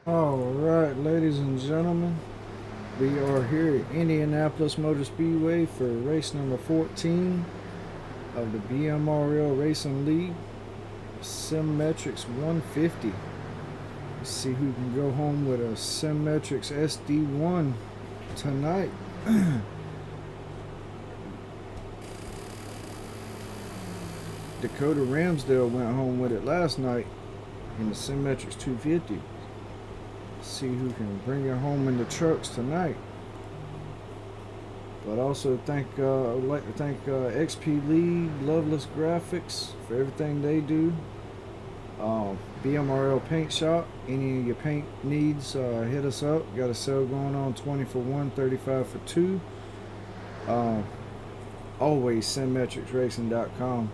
Alright, ladies and gentlemen, we are here at Indianapolis Motor Speedway for race number 14 of the BMRL Racing League, SimMetrics 150. Let's see who can go home with a SimMetrics SD1 tonight. Dakota Ramsdale went home with it last night in the SimMetrics 250. See who can bring it home in the trucks tonight. But also I would like to thank XP League, Loveless Graphics for everything they do. BMRL Paint Shop, any of your paint needs, hit us up. Got a sale going on, 20 for 1, 35 for 2. Always SimMetricsRacing.com.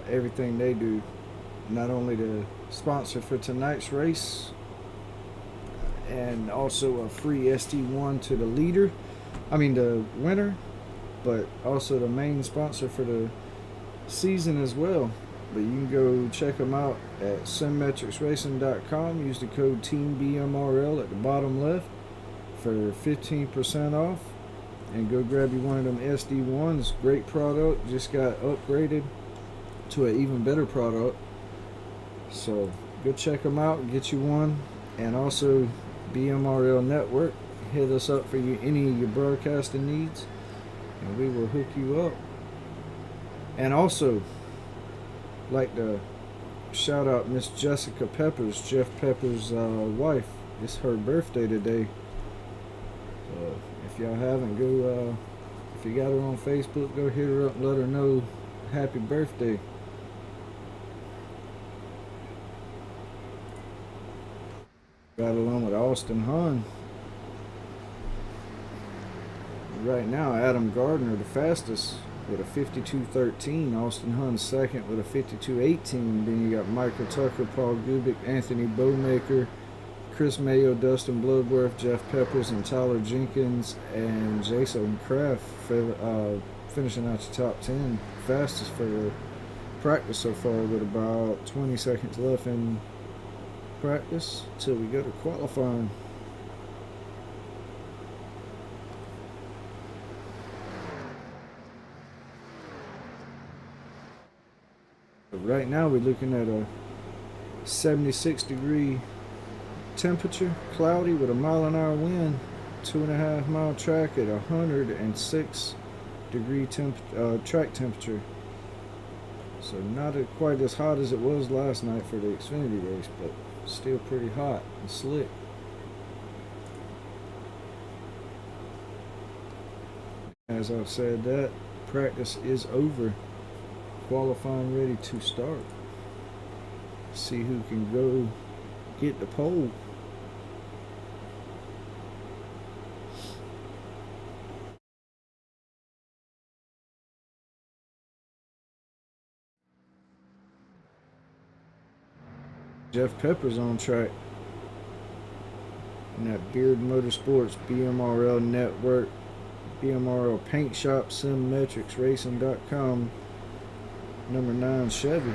Everything they do, not only the sponsor for tonight's race, and also a free SD1 to the the winner, but also the main sponsor for the season as well. But you can go check them out at SimMetricsRacing.com. Use the code TEAMBMRL at the bottom left for 15% off, and go grab you one of them SD1s. Great product, just got upgraded to an even better product. So go check them out and get you one. And also BMRL Network, hit us up for any of your broadcasting needs, and we will hook you up. And also like to shout out Miss Jessica Peppers, Jeff Peppers' wife. It's her birthday today. If y'all haven't, go if you got her on Facebook, go hit her up and let her know happy birthday. Got along with Austin Hahn. Right now, Adam Gardner, the fastest, with a 52.13. Austin Hahn second with a 52.18. Then you got Michael Tucker, Paul Gubick, Anthony Bowmaker, Chris Mayo, Dustin Bloodworth, Jeff Peppers, and Tyler Jenkins, and Jason Kraft finishing out the top 10. Fastest for the practice so far, with about 20 seconds left in practice till we go to qualifying. But right now we're looking at a 76-degree temperature, cloudy with a mile-an-hour wind, 2.5 mile track at 106-degree track temperature. So not quite as hot as it was last night for the Xfinity race, but still pretty hot and slick. As I've said, that practice is over. Qualifying ready to start. See who can go get the pole. Jeff Peppers on track. And that Beard Motorsports, BMRL Network, BMRL Paint Shop, SimMetricsRacing.com, number 9 Chevy.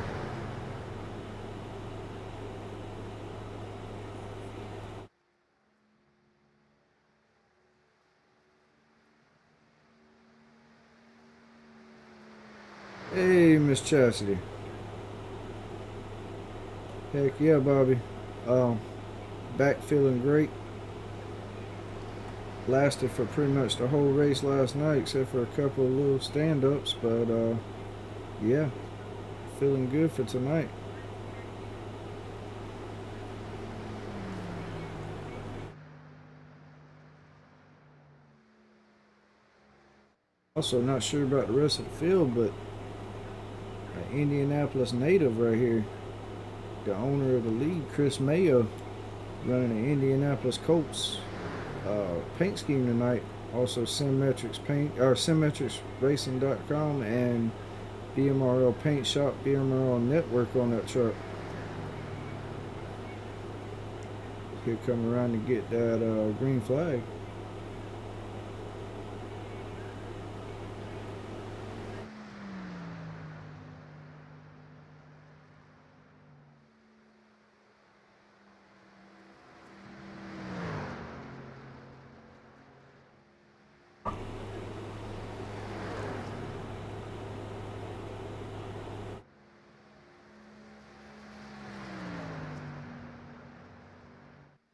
Hey, Miss Chastity. Heck yeah, Bobby. Back feeling great. Lasted for pretty much the whole race last night, except for a couple of little stand-ups, but yeah, feeling good for tonight. Also, not sure about the rest of the field, but an Indianapolis native right here, the owner of the league, Chris Mayo, running the Indianapolis Colts paint scheme tonight. Also SimMetricsRacing.com and BMRL Paint Shop, BMRL Network on that truck. He'll come around to get that green flag.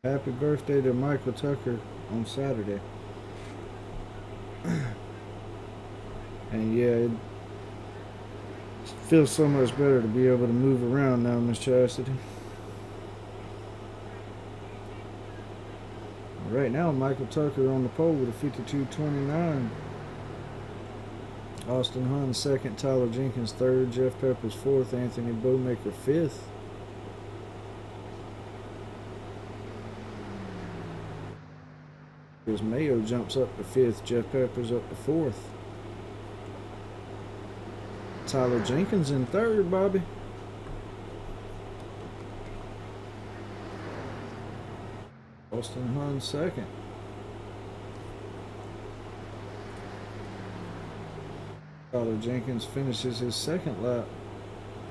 Happy birthday to Michael Tucker on Saturday. And yeah, it feels so much better to be able to move around now, Miss Chastity. Right now, Michael Tucker on the pole with a 52.29. Austin Hunt second, Tyler Jenkins third, Jeff Peppers fourth, Anthony Bowmaker fifth. Chris Mayo jumps up to fifth, Jeff Peppers up to fourth. Tyler Jenkins in third, Bobby. Austin Hunt second. Tyler Jenkins finishes his second lap.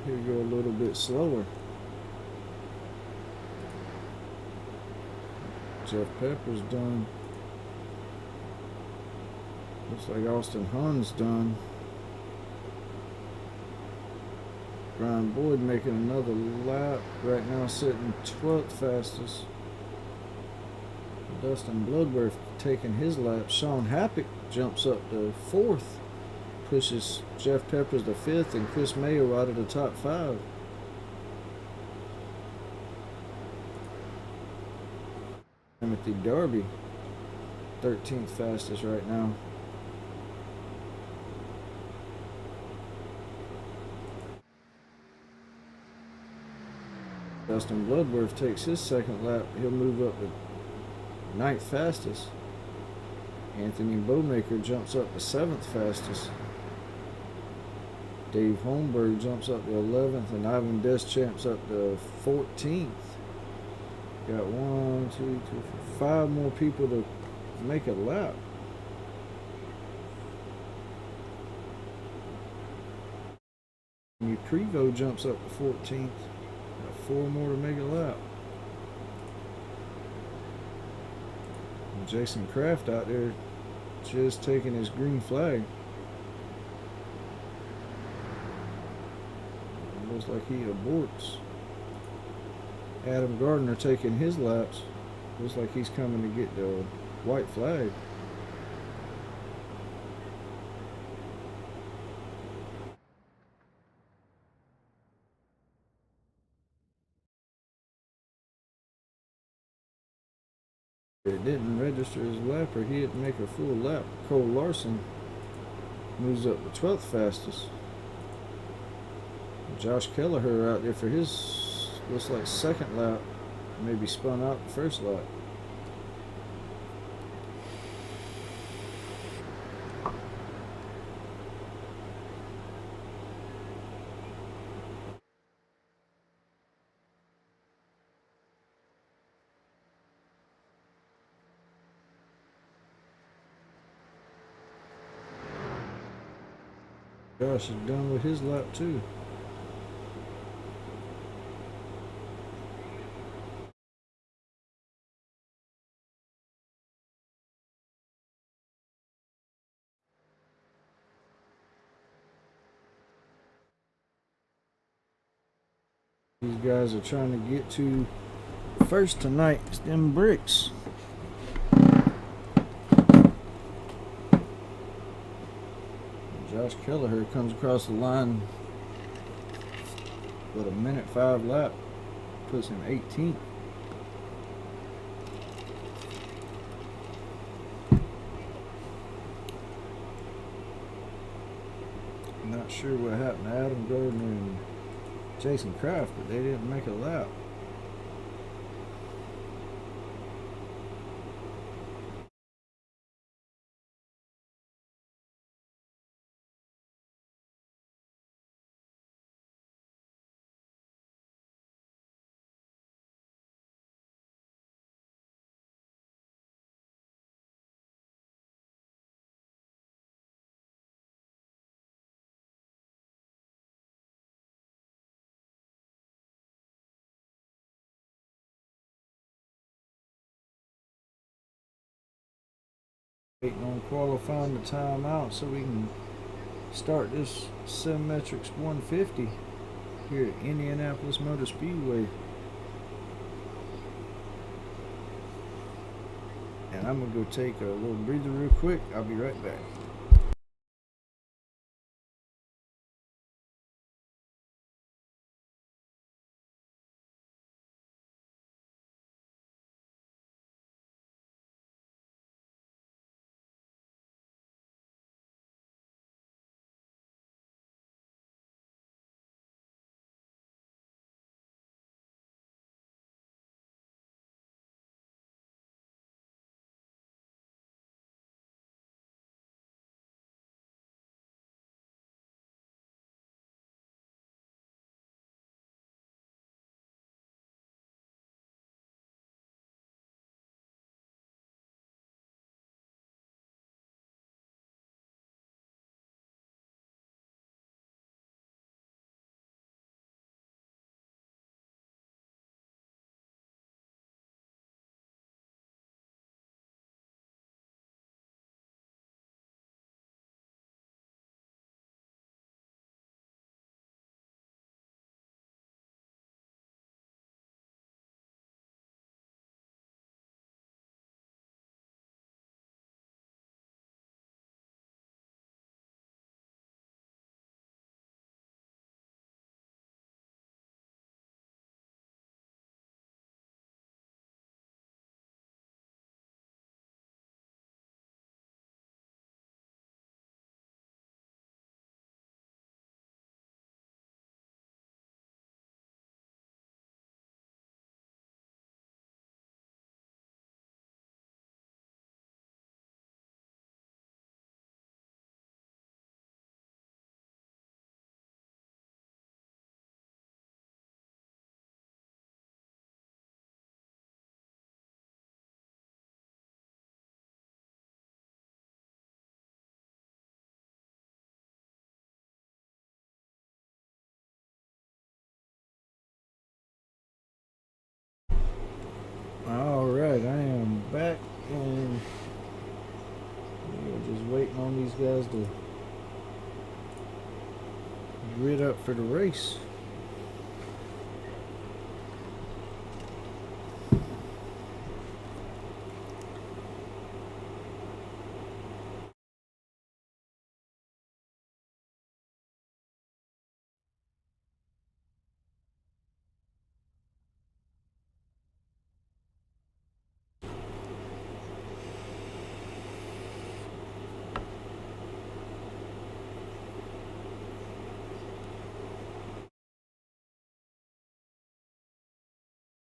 Here we go a little bit slower. Jeff Peppers done. Looks like Austin Hunt's done. Brian Boyd making another lap. Right now sitting 12th fastest. Dustin Bloodworth taking his lap. Sean Happick jumps up to 4th. Pushes Jeff Peppers to 5th and Chris Mayo out of the top 5. Timothy Darby, 13th fastest right now. Dustin Bloodworth takes his second lap. He'll move up to 9th fastest. Anthony Bowmaker jumps up to 7th fastest. Dave Holmberg jumps up to 11th, and Ivan Deschamps up to 14th. Got 1, 2, 3, 4, 5 more people to make a lap. Prevo jumps up to 14th. Got 4 more to make a lap. And Jason Kraft out there just taking his green flag. It looks like he aborts. Adam Gardner taking his laps. Looks like he's coming to get the white flag. It didn't register his lap, or he didn't make a full lap. Cole Larson moves up to 12th fastest. Josh Kelleher out there for his, looks like second lap. Maybe spun out the first lap. Josh is done with his lap too. These guys are trying to get to first tonight. It's them bricks. Josh Kelleher comes across the line with a 1:05 lap. Puts him 18th. I'm not sure what happened to Adam Gardner and Jason Kraft, but they didn't make a lap. Waiting on qualifying the timeout so we can start this SimMetrics 150 here at Indianapolis Motor Speedway. and I'm gonna go take a little breather real quick. I'll be right back. Alright, I am back, and we're just waiting on these guys to grid up for the race.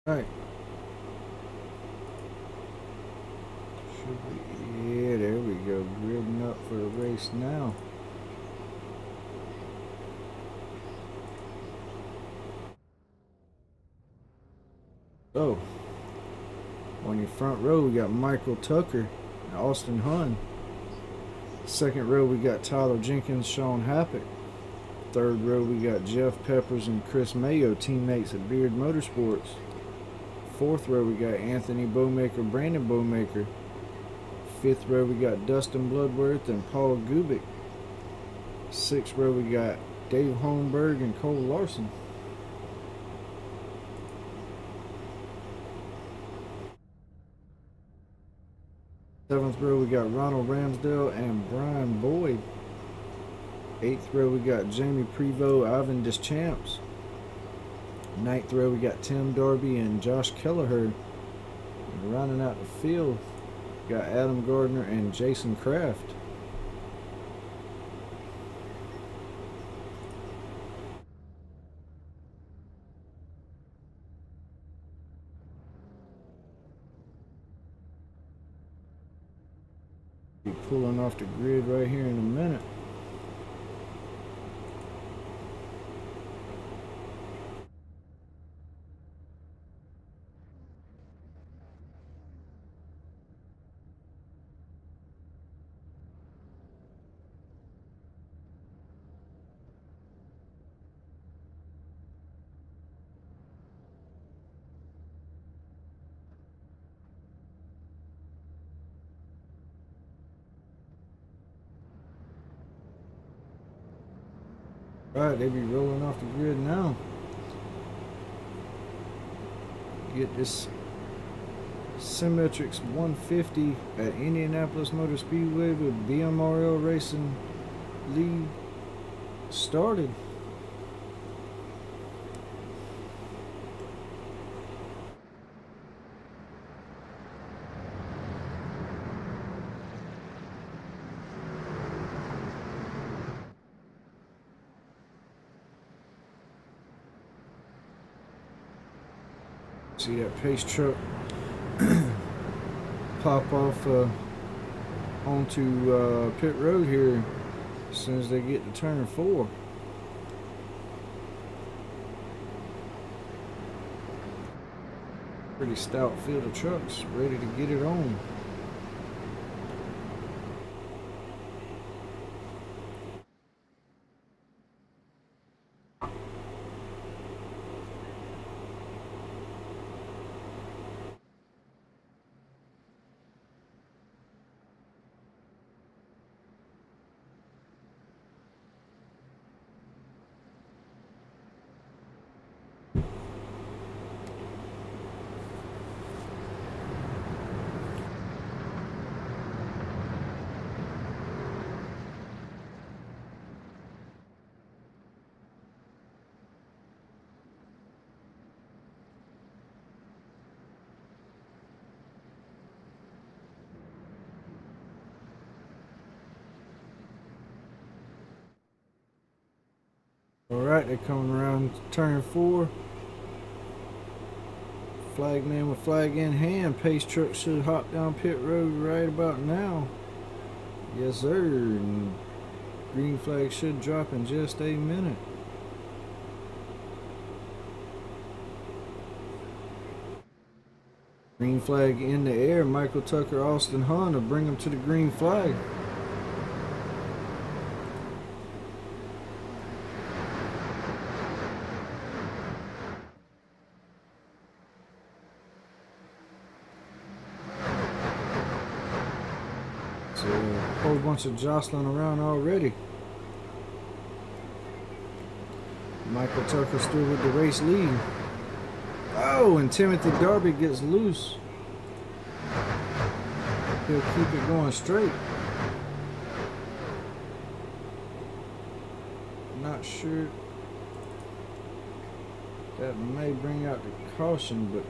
Alright. Yeah, there we go. Gridding up for the race now. So, on your front row, we got Michael Tucker and Austin Hunn. Second row, we got Tyler Jenkins, Sean Happett. Third row, we got Jeff Peppers and Chris Mayo, teammates at Beard Motorsports. Fourth row, we got Anthony Bowmaker, Brandon Bowmaker. Fifth row, we got Dustin Bloodworth and Paul Gubick. Sixth row, we got Dave Holmberg and Cole Larson. Seventh row, we got Ronald Ramsdale and Brian Boyd. Eighth row, we got Jamie Prevost, Ivan Deschamps. Ninth row, we got Tim Darby and Josh Kelleher. And rounding out the field, we got Adam Gardner and Jason Kraft. Be pulling off the grid right here in a minute. Alright, they be rolling off the grid now. Get this SimMetrics 150 at Indianapolis Motor Speedway with BMRL Racing League started. See that pace truck pop off onto pit road here as soon as they get to turn 4. Pretty stout field of trucks ready to get it on. Alright, they're coming around turn 4. Flagman with flag in hand. Pace truck should hop down pit road right about now. Yes, sir. And green flag should drop in just a minute. Green flag in the air. Michael Tucker, Austin Hunt will bring them to the green flag. So a whole bunch of jostling around already. Michael Tucker still with the race lead. Oh, and Timothy Darby gets loose. He'll keep it going straight. Not sure. That may bring out the caution, but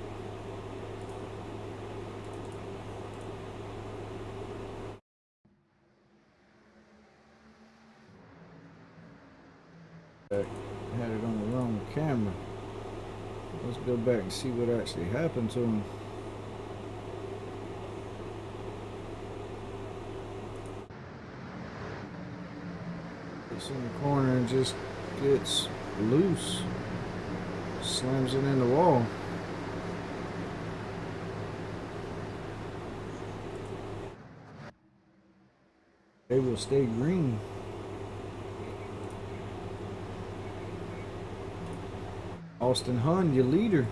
had it on the wrong camera. Let's go back and see what actually happened to him. It's in the corner and just gets loose. Slams it in the wall. They will stay green. Austin Hunt, your leader.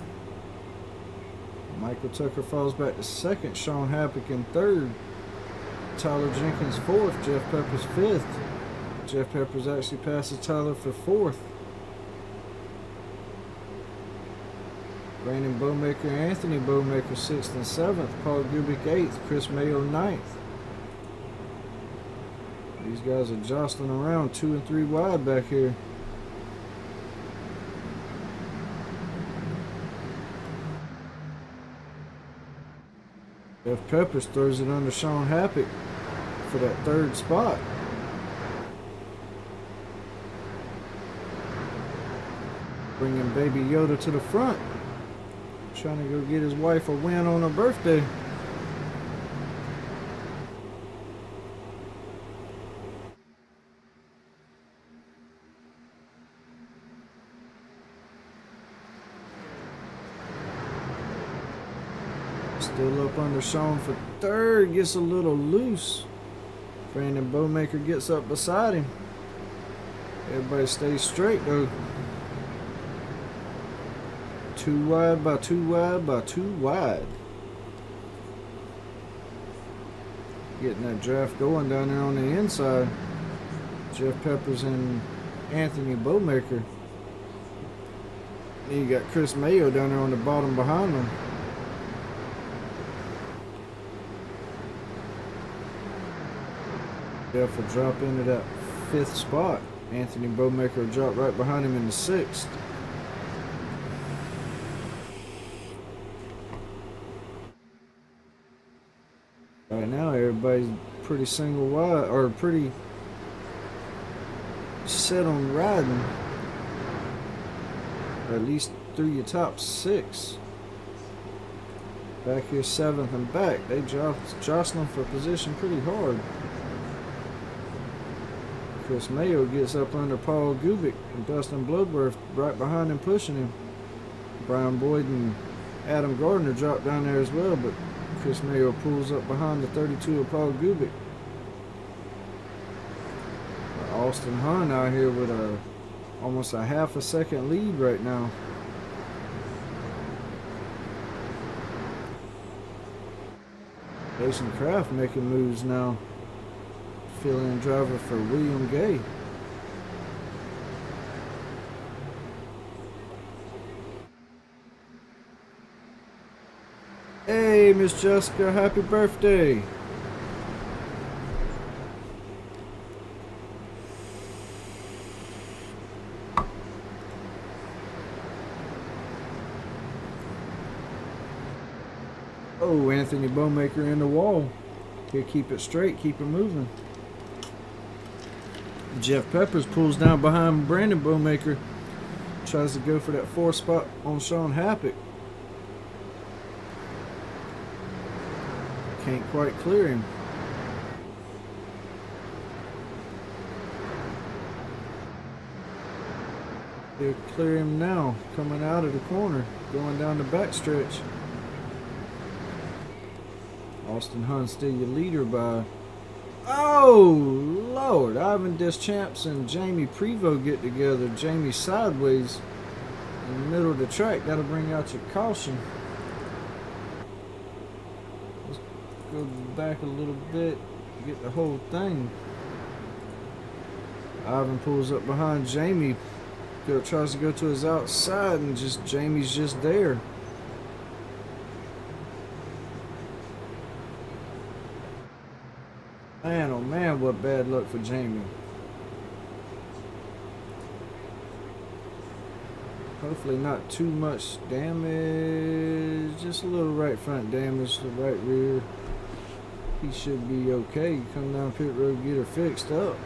Michael Tucker falls back to second. Sean Happick in third. Tyler Jenkins fourth. Jeff Peppers fifth. Jeff Peppers actually passes Tyler for fourth. Brandon Bowmaker, Anthony Bowmaker sixth and seventh. Paul Gubick eighth. Chris Mayo ninth. These guys are jostling around 2 and 3 wide back here. Jeff Peppers throws it under Sean Happick for that third spot. Bringing Baby Yoda to the front. Trying to go get his wife a win on her birthday. Still up under Sean for third. Gets a little loose. Brandon Bowmaker gets up beside him. Everybody stays straight though. 2 wide by 2 wide by 2 wide. Getting that draft going down there on the inside. Jeff Peppers and Anthony Bowmaker. Then you got Chris Mayo down there on the bottom behind them. Jeff will drop into that 5th spot. Anthony Bowmaker will drop right behind him in the 6th. Right now, everybody's pretty single wide, or pretty set on riding. Or at least through your top 6. Back here, 7th and back, they jostling for position pretty hard. Chris Mayo gets up under Paul Gubick and Dustin Bloodworth right behind him, pushing him. Brian Boyd and Adam Gardner drop down there as well, but Chris Mayo pulls up behind the 32 of Paul Gubick. Austin Hunt out here with almost a half a second lead right now. Jason Kraft making moves now. Fill-in driver for William Gay. Hey, Miss Jessica, happy birthday. Oh, Anthony Bowmaker in the wall. He'll keep it straight, keep it moving. Jeff Peppers pulls down behind Brandon Bowmaker. Tries to go for that 4th spot on Sean Happick. Can't quite clear him. They'll clear him now, coming out of the corner, going down the backstretch. Austin Hunt still your leader by, oh Lord, Ivan Deschamps and Jamie Prevost get together. Jamie sideways in the middle of the track. That'll bring out your caution. Let's go back a little bit, get the whole thing. Ivan pulls up behind Jamie, tries to go to his outside, and just Jamie's just there. Man, oh man, what bad luck for Jamie. Hopefully not too much damage. Just a little right front damage to the right rear. He should be okay. Come down pit road, get her fixed up.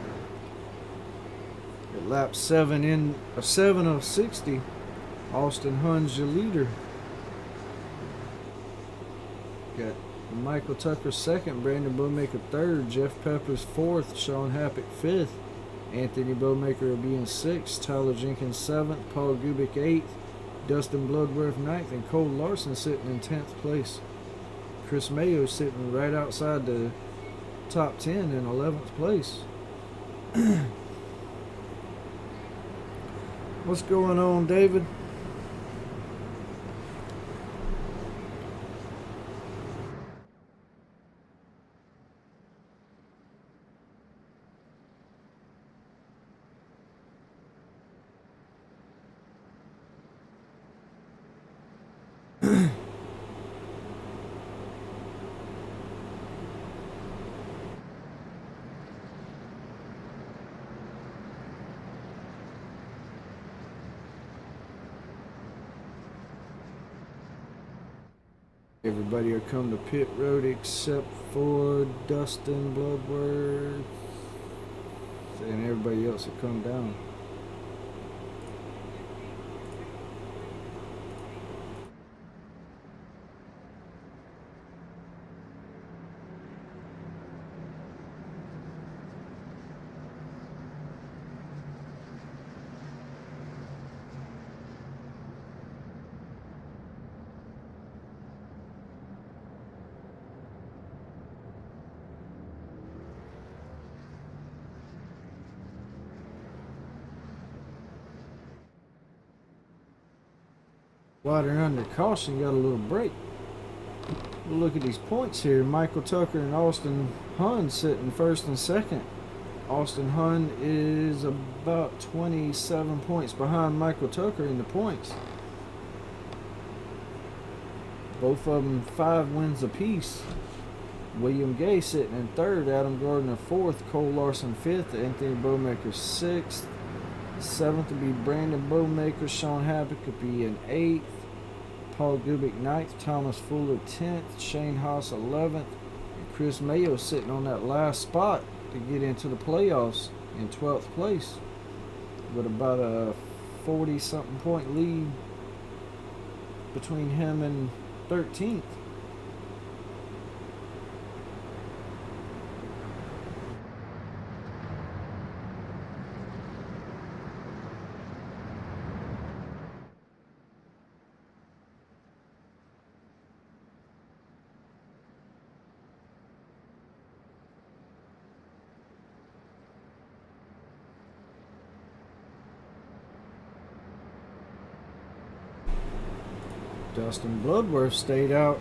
At lap 7 of 60. Austin Hunt's your leader. Got Michael Tucker 2nd, Brandon Bowmaker 3rd, Jeff Peppers 4th, Sean Happick 5th, Anthony Bowmaker will be in 6th, Tyler Jenkins 7th, Paul Gubick 8th, Dustin Bloodworth 9th, and Cole Larson sitting in 10th place. Chris Mayo sitting right outside the top 10 in 11th place. What's going on, David? Everybody will come to pit road except for Dustin Bloodworth, and everybody else will come down. While they're under caution, got a little break. We'll look at these points here. Michael Tucker and Austin Hunn sitting 1st and 2nd. Austin Hunn is about 27 points behind Michael Tucker in the points. Both of them 5 wins apiece. William Gay sitting in third, Adam Gardner fourth, Cole Larson fifth, Anthony Bowmaker sixth. Seventh would be Brandon Bowmaker, Sean Habit could be in eighth, Paul Gubick ninth, Thomas Fuller 10th, Shane Haas 11th, and Chris Mayo sitting on that last spot to get into the playoffs in 12th place with about a 40-something point lead between him and 13th. Dustin Bloodworth stayed out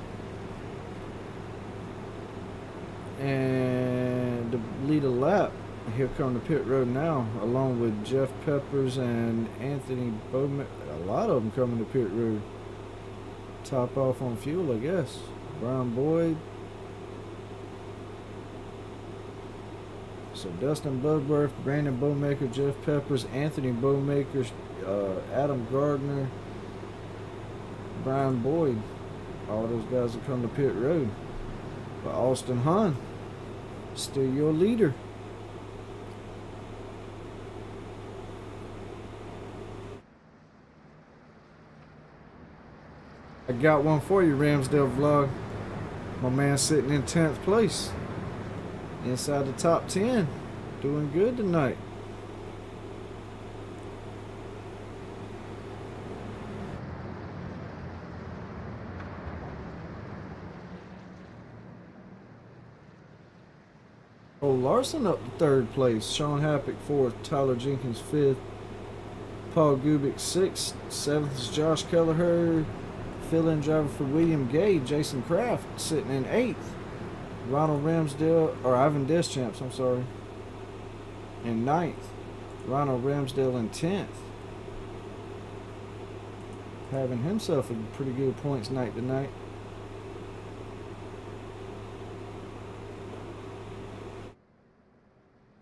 and to lead a lap. Here come the pit road now, along with Jeff Peppers and Anthony Bowman. A lot of them coming to pit road. Top off on fuel, I guess. Brian Boyd. So Dustin Bloodworth, Brandon Bowmaker, Jeff Peppers, Anthony Bowmaker, Adam Gardner, Brian Boyd, all those guys that come to pit road. But Austin Hahn, still your leader. I got one for you, Ramsdale Vlog. My man sitting in 10th place, inside the top 10, doing good tonight. Cole Larson up to 3rd place. Sean Happick 4th. Tyler Jenkins 5th. Paul Gubick 6th. 7th is Josh Kelleher. Fill-in driver for William Gay, Jason Kraft, sitting in 8th. Ronald Ramsdale, or Ivan Deschamps, I'm sorry, in 9th. Ronald Ramsdale in 10th. Having himself a pretty good points night tonight.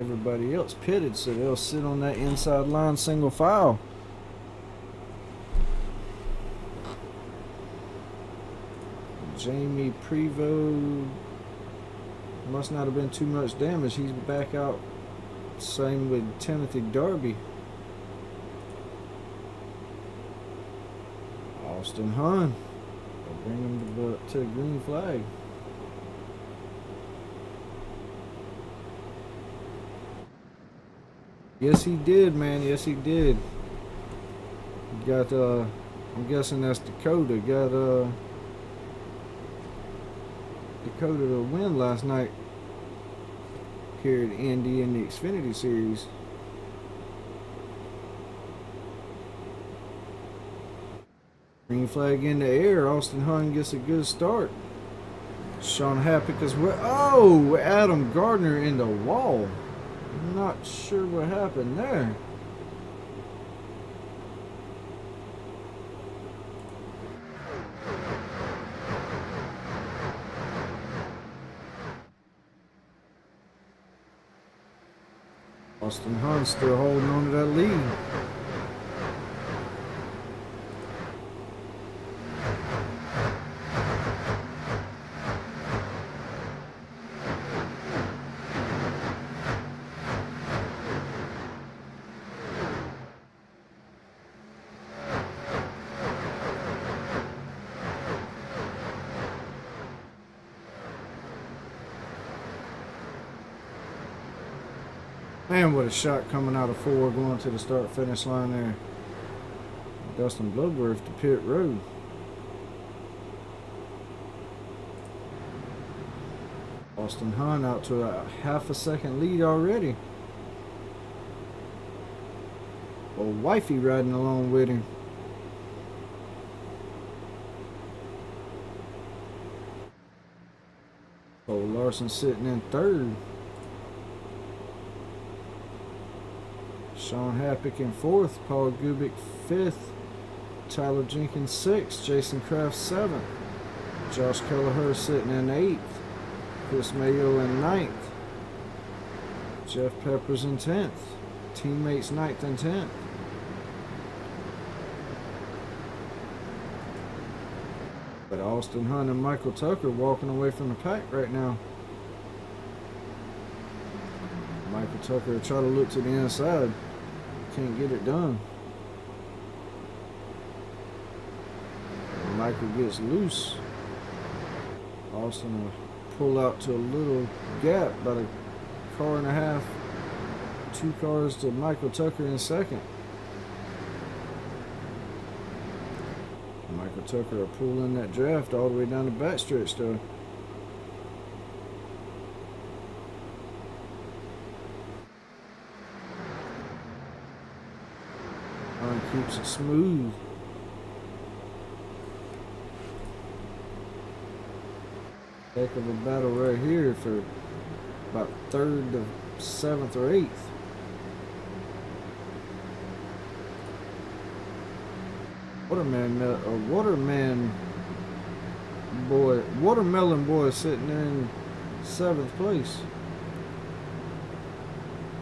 Everybody else pitted, so they'll sit on that inside line single file. Jamie Prevost must not have been too much damage. He's back out. Same with Timothy Darby. Austin Hahn. They'll bring him to the green flag. Yes, he did, man. Yes, he did. Got, I'm guessing that's Dakota. Got, Dakota to win last night here at Indy in the Xfinity Series. Green flag in the air. Austin Hahn gets a good start. Sean Happick as well. Oh, Adam Gardner in the wall. Not sure what happened there. Austin Hahn still holding on to that lead. Man, what a shot coming out of 4 going to the start-finish line there. Dustin Bloodworth to pit road. Austin Hahn out to a half a second lead already. Old wifey riding along with him. Old Larson sitting in 3rd. Sean Happick in 4th, Paul Gubick 5th, Tyler Jenkins 6th, Jason Kraft 7th, Josh Kelleher sitting in 8th, Chris Mayo in 9th. Jeff Peppers in 10th. Teammates 9th and 10th. But Austin Hunt and Michael Tucker walking away from the pack right now. Michael Tucker will try to look to the inside. Can't get it done. And Michael gets loose. Austin will pull out to a little gap, about a car and a half. 2 cars to Michael Tucker in second. Michael Tucker will pull in that draft all the way down the backstretch though. Keeps it smooth. Heck of a battle right here for about 3rd to 7th or 8th. Watermelon boy sitting there in 7th place.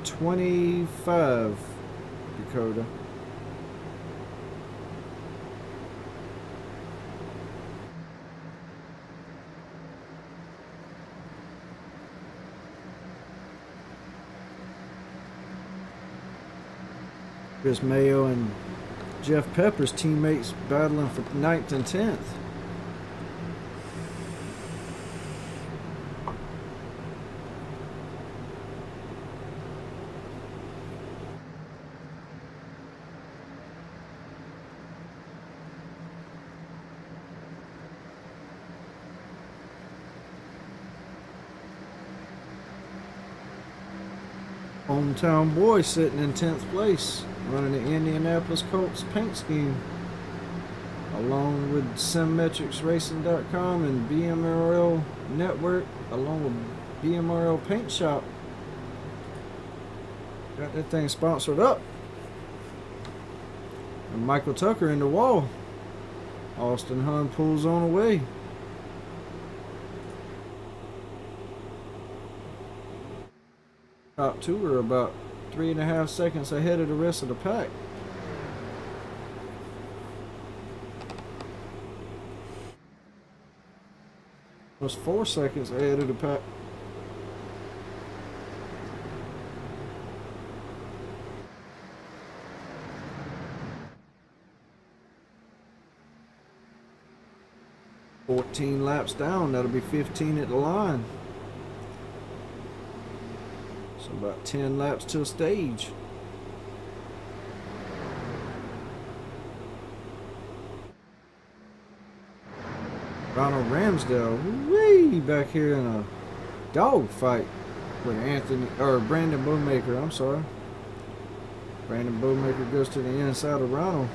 25 Dakota. Chris Mayo and Jeff Peppers, teammates, battling for 9th and 10th. Hometown boy sitting in 10th place, running the Indianapolis Colts paint scheme, along with SimMetrics and BMRL Network, along with BMRL Paint Shop. Got that thing sponsored up. And Michael Tucker in the wall. Austin Hunt pulls on away. Top 2 are about 3.5 seconds ahead of the rest of the pack. Was 4 seconds ahead of the pack. "14 laps down, that'll be 15 at the line. So about 10 laps to a stage. Ronald Ramsdale way back here in a dog fight with Brandon Bowmaker. I'm sorry. Brandon Bowmaker goes to the inside of Ronald.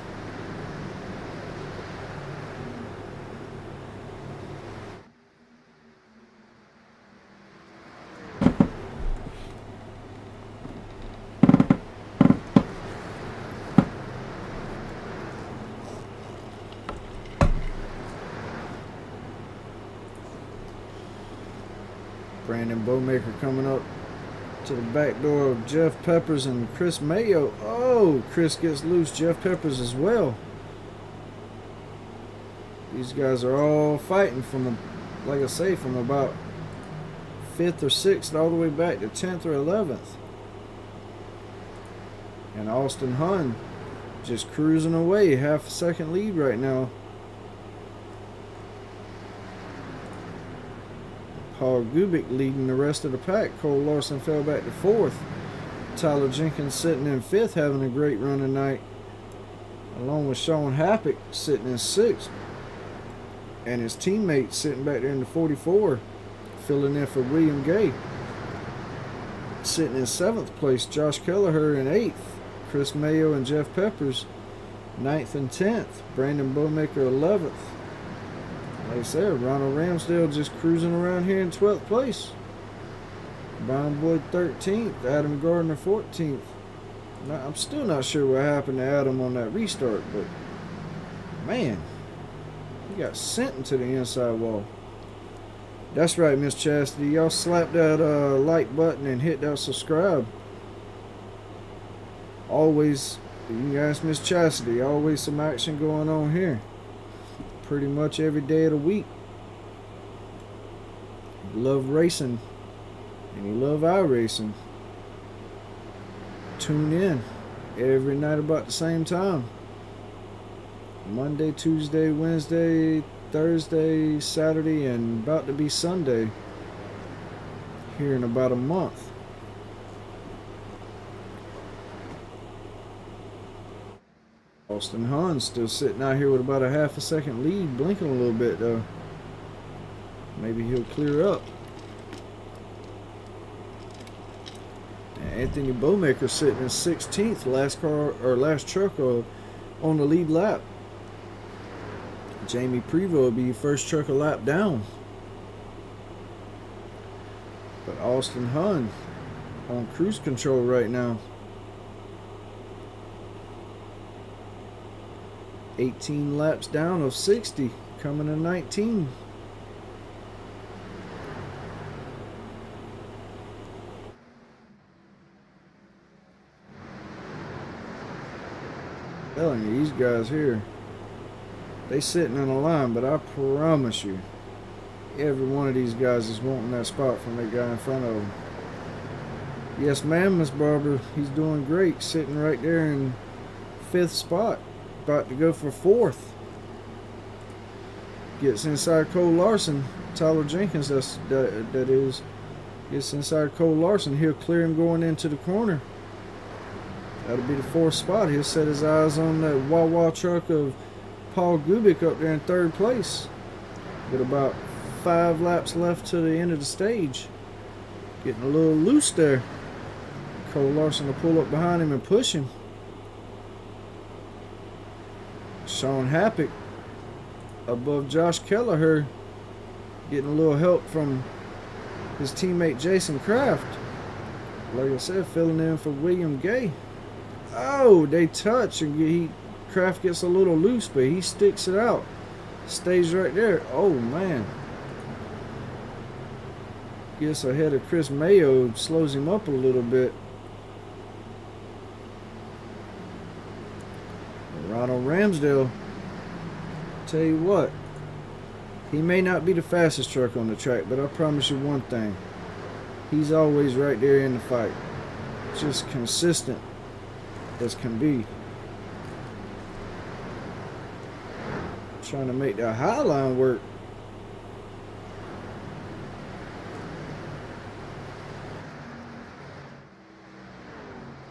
Brandon Bowmaker coming up to the back door of Jeff Peppers and Chris Mayo. Oh, Chris gets loose. Jeff Peppers as well. These guys are all fighting from, like I say, from about 5th or 6th all the way back to 10th or 11th. And Austin Hunt just cruising away, half a second lead right now. Paul Gubick leading the rest of the pack. Cole Larson fell back to 4th. Tyler Jenkins sitting in 5th, having a great run tonight, along with Sean Happick sitting in 6th, and his teammate sitting back there in the 44, filling in for William Gay. Sitting in 7th place, Josh Kelleher in 8th. Chris Mayo and Jeff Peppers 9th and 10th. Brandon Bowmaker 11th. Like I said, Ronald Ramsdale just cruising around here in 12th place. Brian Boyd 13th. Adam Gardner 14th. Now, I'm still not sure what happened to Adam on that restart, but man, he got sent into the inside wall. That's right, Miss Chastity. Y'all slap that like button and hit that subscribe. Always, you can ask Miss Chastity, always some action going on here. Pretty much every day of the week. You love racing and you love iRacing. Tune in every night about the same time. Monday, Tuesday, Wednesday, Thursday, Saturday, and about to be Sunday here in about a month. Austin Hunn's still sitting out here with about a half a second lead, blinking a little bit though. Maybe he'll clear up. And Anthony Bowmaker sitting in 16th, last truck on the lead lap. Jamie Prevost will be first truck a lap down. But Austin Hunn on cruise control right now. 18 laps down of 60, coming to 19. Telling you, these guys here, they sitting in a line, but I promise you, every one of these guys is wanting that spot from that guy in front of them. Yes, ma'am, Miss Barbara. He's doing great, sitting right there in 5th spot, about to go for 4th. Gets inside Cole Larson. Tyler Jenkins, that is, gets inside Cole Larson. He'll clear him going into the corner. That'll be the 4th spot. He'll set his eyes on that Wawa truck of Paul Gubick up there in 3rd place. With about 5 laps left to the end of the stage. Getting a little loose there. Cole Larson will pull up behind him and push him. Sean Happick above Josh Kelleher, getting a little help from his teammate Jason Kraft. Like I said, filling in for William Gay. Oh, they touch and Kraft gets a little loose, but he sticks it out. Stays right there. Oh, man. Gets ahead of Chris Mayo, slows him up a little bit. Ronald Ramsdale, tell you what, he may not be the fastest truck on the track, but I promise you one thing. He's always right there in the fight. Just consistent as can be. Trying to make that high line work.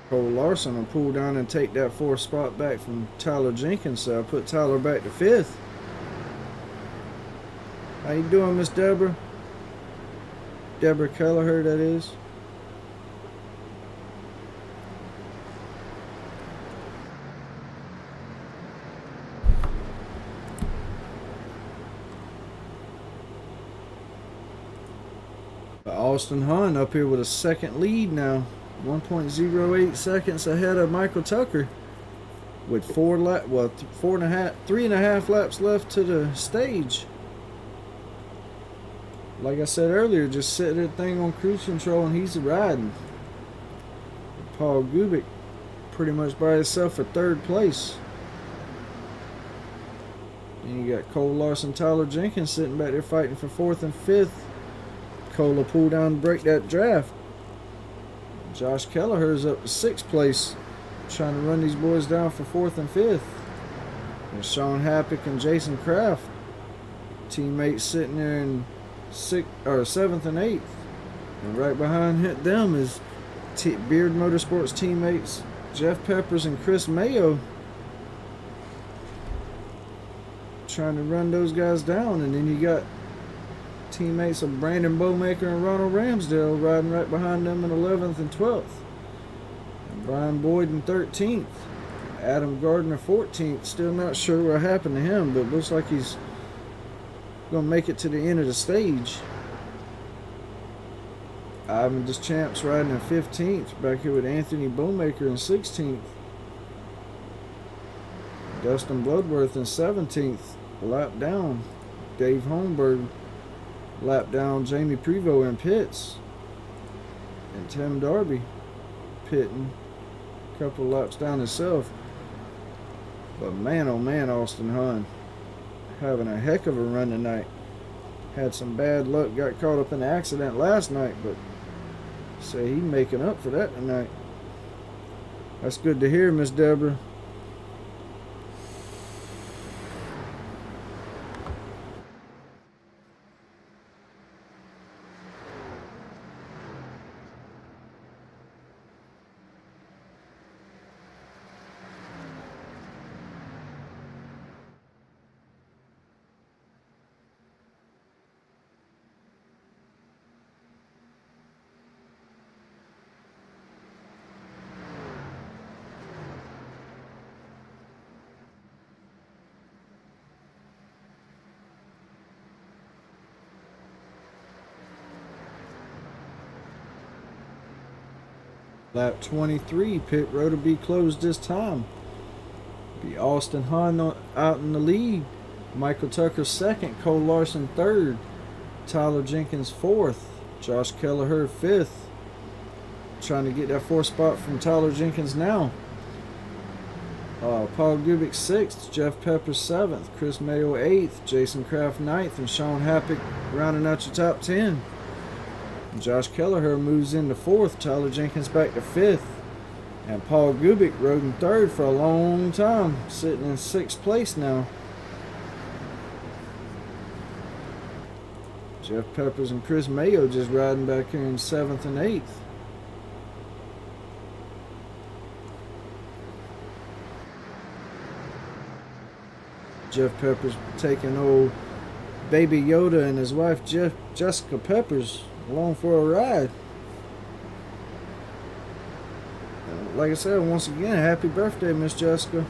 Cole Larson will pull down and take that 4th spot back from Tyler Jenkins, so I put Tyler back to 5th. How you doing, Miss Deborah? Deborah Kelleher, that is. Austin Hunn up here with a 2nd lead now. 1.08 seconds ahead of Michael Tucker with 3.5 laps left to the stage. Like I said earlier, just set that thing on cruise control and he's riding. Paul Gubick pretty much by himself for 3rd place. And you got Cole Larson, Tyler Jenkins sitting back there fighting for 4th and 5th. Cole will pull down and break that draft. Josh Kelleher's up to 6th place, trying to run these boys down for 4th and 5th. And Sean Happick and Jason Kraft, teammates sitting there in 7th and 8th. And right behind them is Beard Motorsports teammates Jeff Peppers and Chris Mayo, trying to run those guys down. And then you got teammates of Brandon Bowmaker and Ronald Ramsdale riding right behind them in 11th and 12th. And Brian Boyd in 13th. Adam Gardner 14th. Still not sure what happened to him, but looks like he's going to make it to the end of the stage. Ivan Deschamps riding in 15th. Back here with Anthony Bowmaker in 16th. Dustin Bloodworth in 17th. A lap down. Dave Holmberg Lap down Jamie Prevost in pits. And Tim Darby pitting. A couple laps down himself. But man, oh man, Austin Hahn having a heck of a run tonight. Had some bad luck, got caught up in an accident last night, but say he's making up for that tonight. That's good to hear, Miss Deborah. Lap 23, pit road will be closed this time. Be Austin Hahn out in the lead. Michael Tucker second, Cole Larson third, Tyler Jenkins fourth, Josh Kelleher fifth. Trying to get that fourth spot from Tyler Jenkins now. Paul Gubick sixth, Jeff Peppers seventh, Chris Mayo eighth, Jason Kraft ninth, and Sean Happick rounding out your top 10. Josh Kelleher moves into fourth, Tyler Jenkins back to fifth, and Paul Gubick rode in third for a long time, sitting in sixth place now. Jeff Peppers and Chris Mayo just riding back here in seventh and eighth. Jeff Peppers taking old Baby Yoda and his wife Jessica Peppers along for a ride. Like I said, once again, happy birthday, Miss Jessica.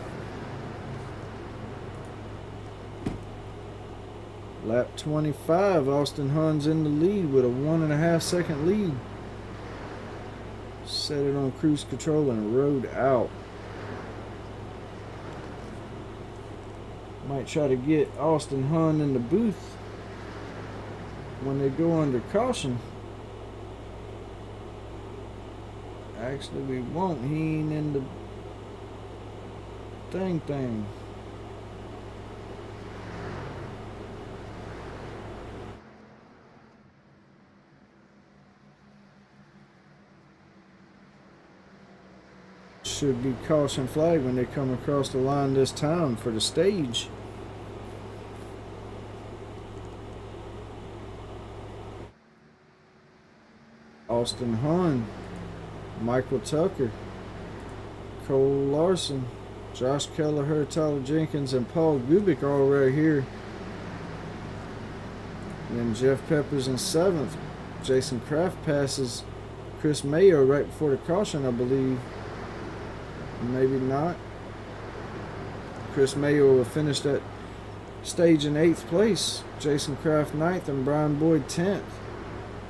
Lap 25, Austin Hahn's in the lead with a 1.5 second lead. Set it on cruise control and rode out. Might try to get Austin Hahn in the booth when they go under caution. Actually, we won't. He ain't in the thing. Should be caution flag when they come across the line this time for the stage. Austin Hahn, Michael Tucker, Cole Larson, Josh Kelleher, Tyler Jenkins, and Paul Gubick all right here. And then Jeff Peppers in seventh. Jason Kraft passes Chris Mayo right before the caution, I believe. Maybe not. Chris Mayo will finish that stage in 8th place. Jason Kraft 9th and Brian Boyd 10th.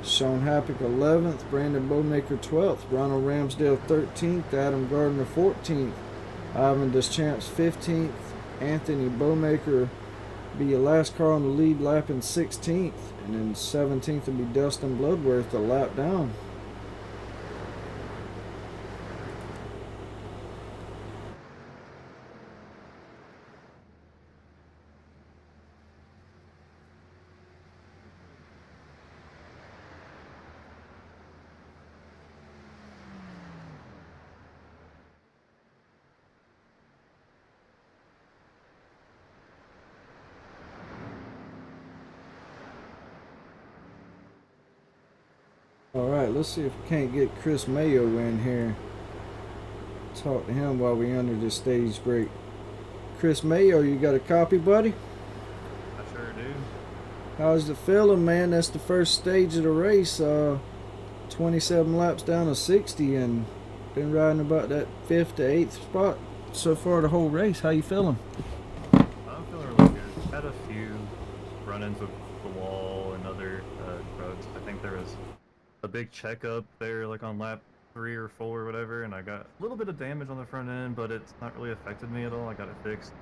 Sean Happick 11th. Brandon Bowmaker 12th. Ronald Ramsdale 13th. Adam Gardner 14th. Ivan Deschamps 15th. Anthony Bowmaker be your last car on the lead lap in 16th. And then 17th will be Dustin Bloodworth a lap down. Alright, let's see if we can't get Chris Mayo in here. Talk to him while we under this stage break. Chris Mayo, you got a copy, buddy? I sure do. How's it feeling, man? That's the first stage of the race. 27 laps down to 60 and been riding about that 5th to 8th spot so far the whole race. How you feeling? I'm feeling really good. Had a few run-ins with the wall and other drugs. I think there was a big checkup there, like on lap 3 or 4 or whatever, and I got a little bit of damage on the front end, but it's not really affected me at all. I got it fixed,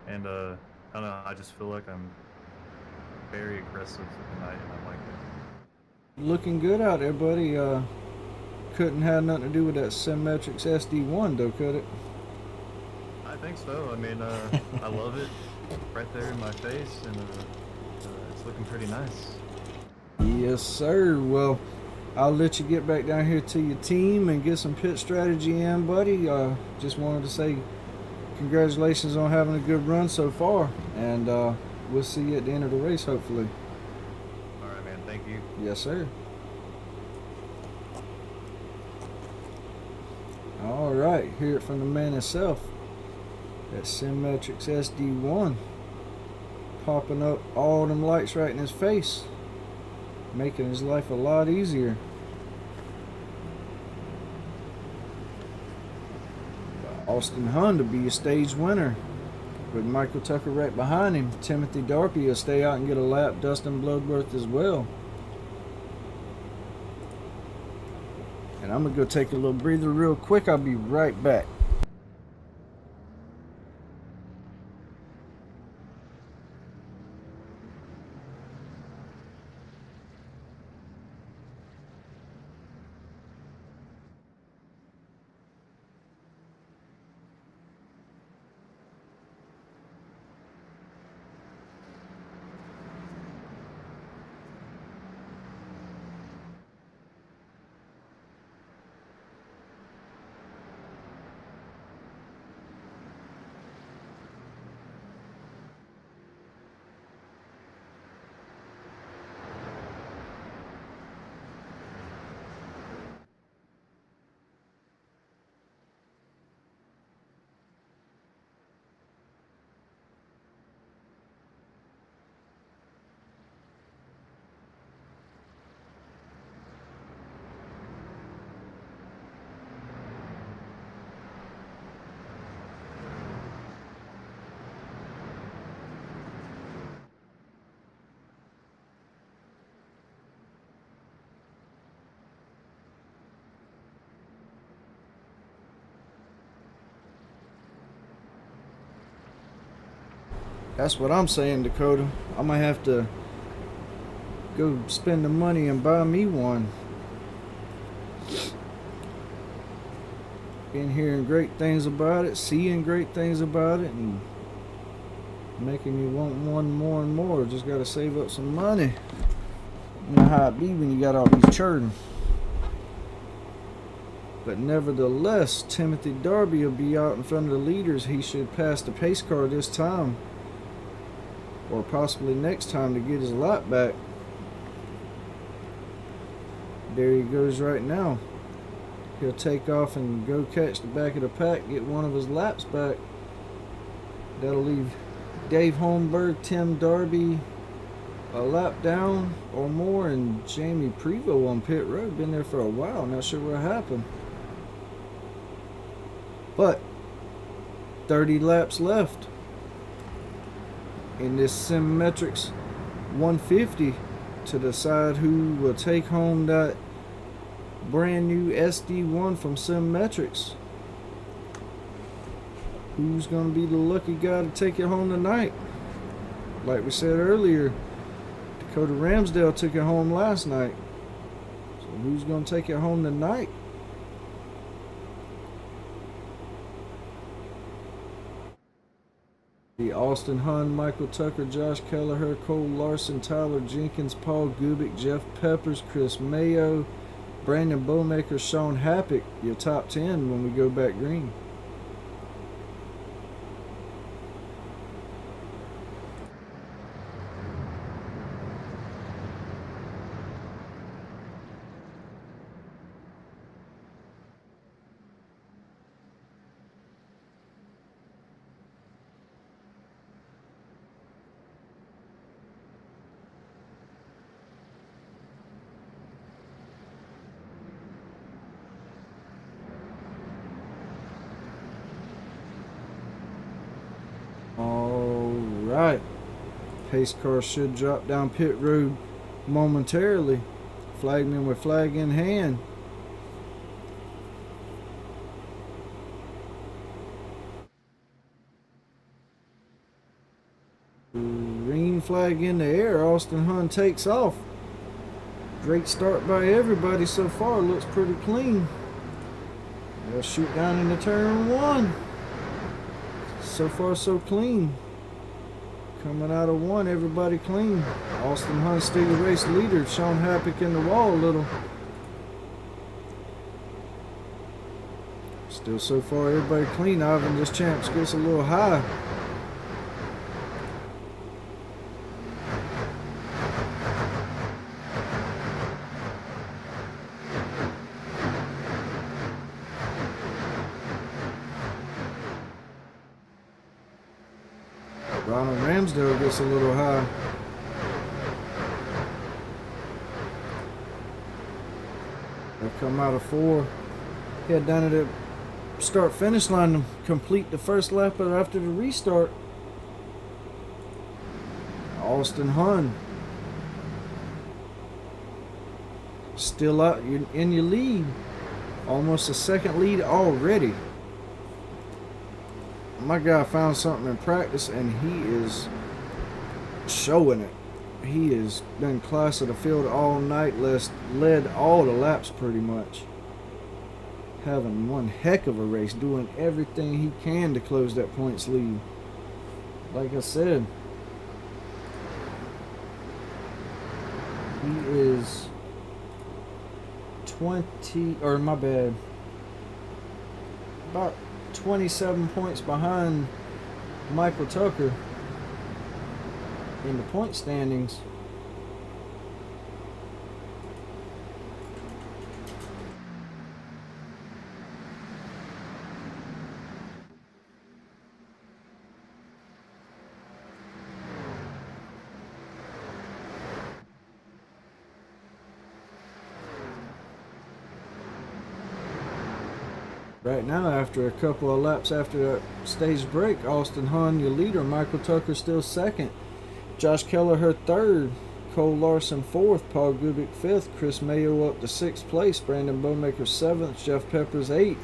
and I don't know, I just feel like I'm very aggressive at night, and I like it. Looking good out there, buddy. Couldn't have nothing to do with that SimMetrics SD1, though, could it? I think so. I mean, I love it right there in my face, and it's looking pretty nice. Yes, sir. Well, I'll let you get back down here to your team and get some pit strategy in, buddy. Just wanted to say congratulations on having a good run so far, and we'll see you at the end of the race, hopefully. All right, man. Thank you. Yes, sir. All right, hear it from the man himself. That SimMetrics SD1 popping up all them lights right in his face, making his life a lot easier. Austin Hunn to be a stage winner, with Michael Tucker right behind him. Timothy Darby will stay out and get a lap. Dustin Bloodworth as well. And I'm gonna go take a little breather real quick. I'll be right back. That's what I'm saying, Dakota. I might have to go spend the money and buy me one. Been hearing great things about it, seeing great things about it, and making me want one more and more. Just gotta save up some money. You know how it be when you got all these children. But nevertheless, Timothy Darby will be out in front of the leaders. He should pass the pace car this time, or possibly next time, to get his lap back. There he goes right now. He'll take off and go catch the back of the pack, get one of his laps back. That'll leave Dave Holmberg, Tim Darby a lap down or more, and Jamie Prevost on pit road. Been there for a while, not sure what happened. But 30 laps left in this SimMetrics 150 to decide who will take home that brand new SD1 from SimMetrics. Who's going to be the lucky guy to take it home tonight? Like we said earlier, Dakota Ramsdale took it home last night. So who's going to take it home tonight? The Austin Hunn, Michael Tucker, Josh Kelleher, Cole Larson, Tyler Jenkins, Paul Gubick, Jeff Peppers, Chris Mayo, Brandon Bowmaker, Sean Happick, your top 10 when we go back green. Alright, pace car should drop down pit road momentarily. Flagman with flag in hand. Green flag in the air. Austin Hunt takes off. Great start by everybody so far. Looks pretty clean. They'll shoot down into turn 1. So far so clean. Coming out of 1, everybody clean. Austin Hunt still the race leader. Sean Happick in the wall a little. Still so far everybody clean. Ivan just champs gets a little high. Ronald Ramsdale gets a little high. They come out of 4. Head down to the start finish line to complete the first lap after the restart. Austin Hunt still out in your lead. Almost a second lead already. My guy found something in practice and he is showing it. He has been class of the field all night, led all the laps pretty much. Having one heck of a race, doing everything he can to close that points lead. Like I said, he is 27 points behind Michael Tucker in the point standings. Right now, after a couple of laps after that stage break, Austin Hunt, your leader. Michael Tucker still second. Josh Kelleher third. Cole Larson fourth. Paul Gubick fifth. Chris Mayo up to 6th place. Brandon Bowmaker 7th. Jeff Peppers 8th.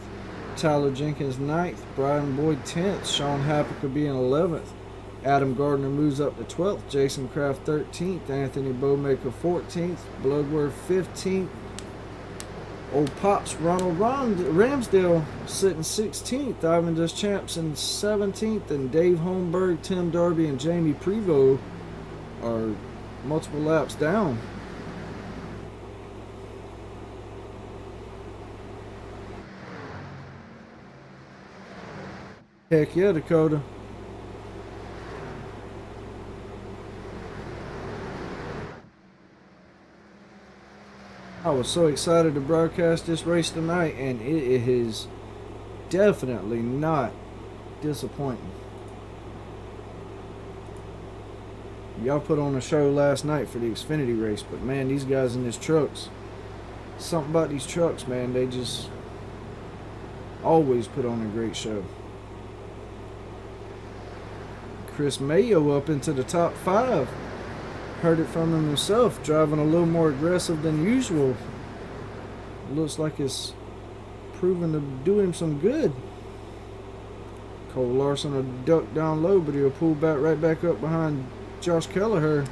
Tyler Jenkins 9th. Brian Boyd 10th. Sean Happick will be in 11th. Adam Gardner moves up to 12th. Jason Kraft 13th. Anthony Bowmaker 14th. Bloodworth 15th. Old Pops Ronald Ramsdale sitting 16th. Ivan Deschamps in 17th. And Dave Holmberg, Tim Darby, and Jamie Prevost are multiple laps down. Heck yeah, Dakota. I was so excited to broadcast this race tonight, and it is definitely not disappointing. Y'all put on a show last night for the Xfinity race, but man, these guys in these trucks, something about these trucks, man, they just always put on a great show. Chris Mayo up into the top 5. Heard it from him himself, driving a little more aggressive than usual. Looks like it's proven to do him some good. Cole Larson will duck down low, but he'll pull back right back up behind Josh Kelleher.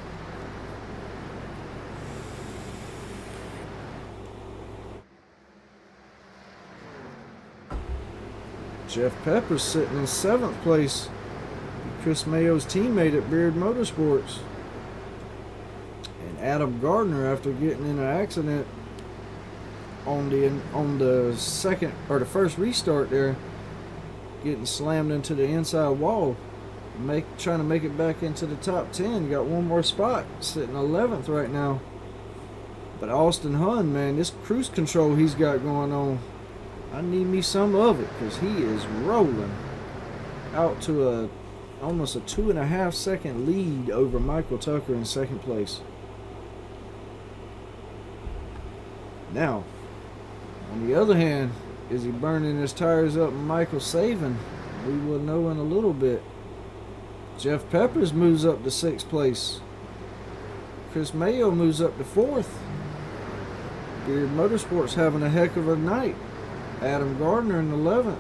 Jeff Peppers sitting in 7th place. Chris Mayo's teammate at Beard Motorsports. Adam Gardner, after getting in an accident on the second or the first restart there, getting slammed into the inside wall, trying to make it back into the top 10. Got one more spot, sitting 11th right now. But Austin Hunt, man, this cruise control he's got going on, I need me some of it, because he is rolling out to almost a 2.5 second lead over Michael Tucker in 2nd place. Now, on the other hand, is he burning his tires up and Michael saving? We will know in a little bit. Jeff Peppers moves up to 6th place. Chris Mayo moves up to 4th. Beard Motorsports having a heck of a night. Adam Gardner in 11th.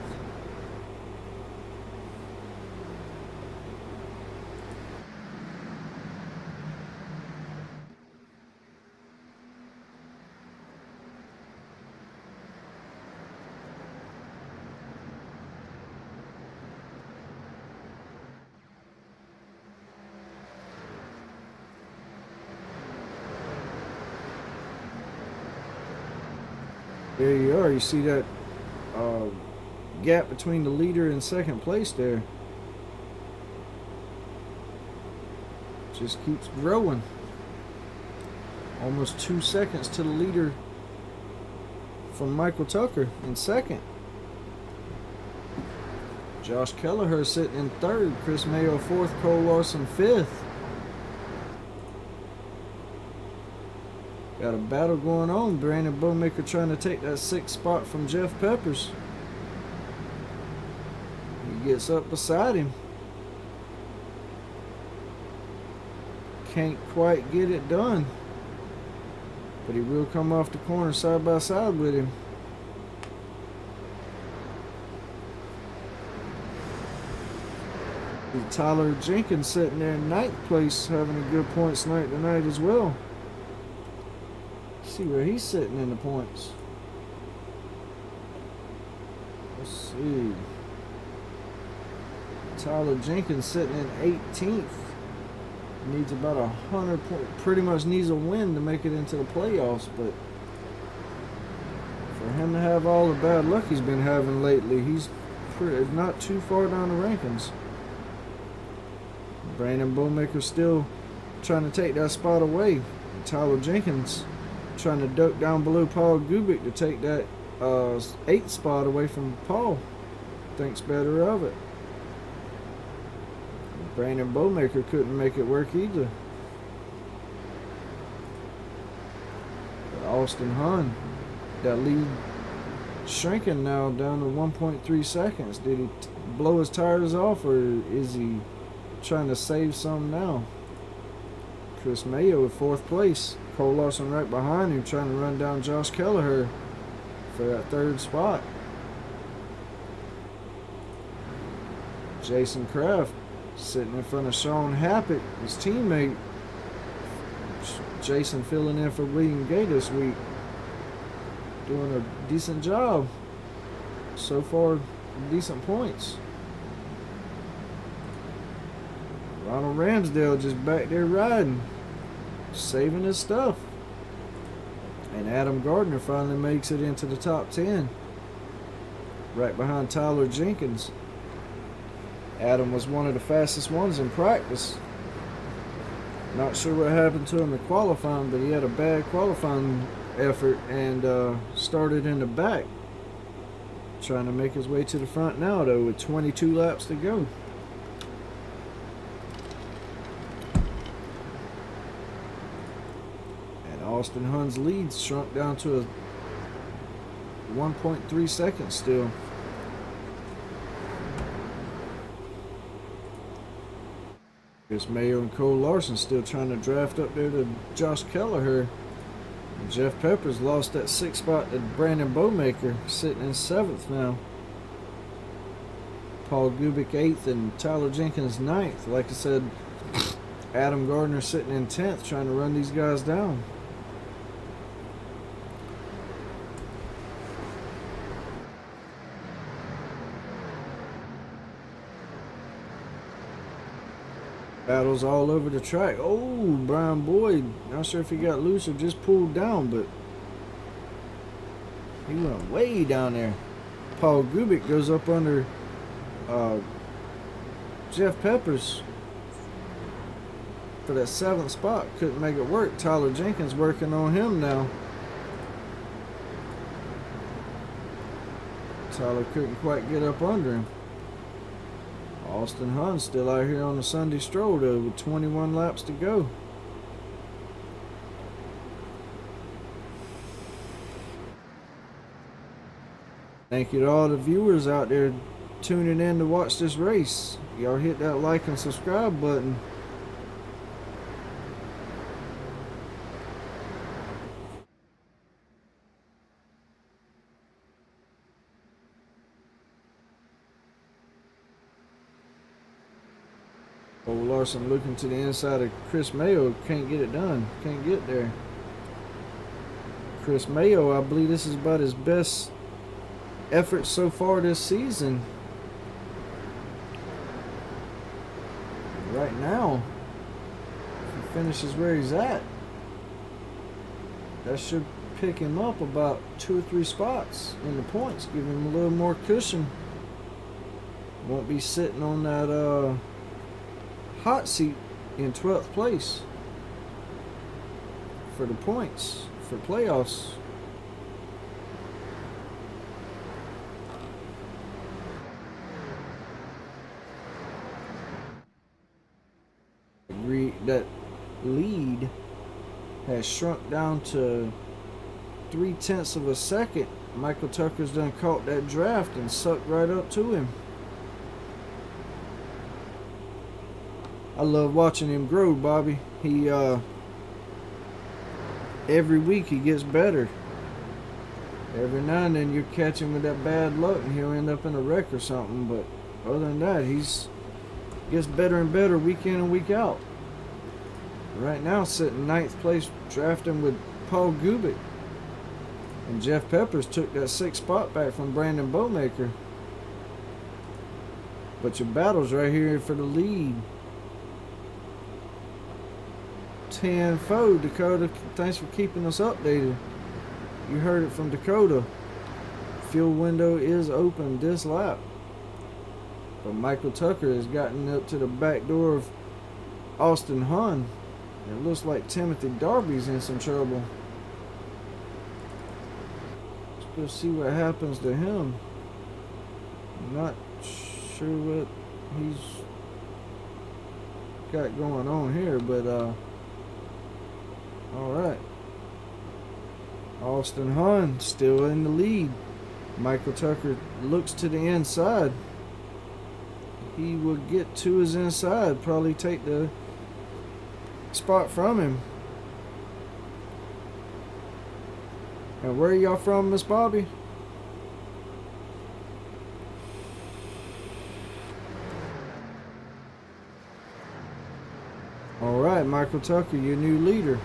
There you are. You see that gap between the leader and second place there. Just keeps growing. Almost 2 seconds to the leader from Michael Tucker in second. Josh Kelleher sitting in third. Chris Mayo fourth. Cole Larson fifth. Got a battle going on. Brandon Bowmaker trying to take that 6th spot from Jeff Peppers. He gets up beside him. Can't quite get it done. But he will come off the corner side by side with him. Tyler Jenkins sitting there in 9th place, having a good points night tonight as well. See where he's sitting in the points. Let's see. Tyler Jenkins sitting in 18th. Needs about 100 points. Pretty much needs a win to make it into the playoffs, but for him to have all the bad luck he's been having lately, he's not too far down the rankings. Brandon Bowmaker still trying to take that spot away. Tyler Jenkins trying to duck down below Paul Gubick to take that 8th spot away from Paul. Thinks better of it. Brandon Bowmaker couldn't make it work either. But Austin Hunn, that lead shrinking now down to 1.3 seconds. Did he blow his tires off, or is he trying to save some now? Chris Mayo in 4th place. Cole Larson right behind him, trying to run down Josh Kelleher for that 3rd spot. Jason Kraft sitting in front of Sean Happett, his teammate. Jason filling in for William Gay this week. Doing a decent job. So far, decent points. Ronald Ramsdale just back there riding, saving his stuff. And Adam Gardner finally makes it into the top 10. Right behind Tyler Jenkins. Adam was one of the fastest ones in practice. Not sure what happened to him in qualifying, but he had a bad qualifying effort and started in the back. Trying to make his way to the front now, though, with 22 laps to go. And Austin Hunn's lead shrunk down to a 1.3 seconds still. Chris Mayo and Cole Larson still trying to draft up there to Josh Kelleher. And Jeff Peppers lost that 6th spot to Brandon Bowmaker, sitting in 7th now. Paul Gubick 8th and Tyler Jenkins 9th. Like I said, Adam Gardner sitting in 10th, trying to run these guys down. Battles all over the track. Oh, Brian Boyd. Not sure if he got loose or just pulled down, but he went way down there. Paul Gubick goes up under Jeff Peppers for that 7th spot. Couldn't make it work. Tyler Jenkins working on him now. Tyler couldn't quite get up under him. Austin Hunn still out here on the Sunday stroll though, with 21 laps to go. Thank you to all the viewers out there tuning in to watch this race. Y'all hit that like and subscribe button. Cole Larson looking to the inside of Chris Mayo. Can't get it done. Can't get there. Chris Mayo, I believe this is about his best effort so far this season. Right now, if he finishes where he's at, that should pick him up about 2 or 3 spots in the points, give him a little more cushion. Won't be sitting on that hot seat in 12th place for the points for playoffs. That lead has shrunk down to 0.3 of a second. Michael Tucker's done caught that draft and sucked right up to him. I love watching him grow, Bobby. He every week he gets better. Every now and then you catch him with that bad luck and he'll end up in a wreck or something, but other than that, he's gets better and better week in and week out. Right now, sitting 9th place, drafting with Paul Gubick. And Jeff Peppers took that 6th spot back from Brandon Bowmaker. But your battle's right here for the lead. 10-4, Dakota. Thanks for keeping us updated. You heard it from Dakota. Fuel window is open this lap. But Michael Tucker has gotten up to the back door of Austin Hunn. It looks like Timothy Darby's in some trouble. Let's go see what happens to him. I'm not sure what he's got going on here, but alright. Austin Hunn still in the lead. Michael Tucker looks to the inside. He will get to his inside, probably take the spot from him. And where are y'all from, Miss Bobby? Alright, Michael Tucker, your new leader.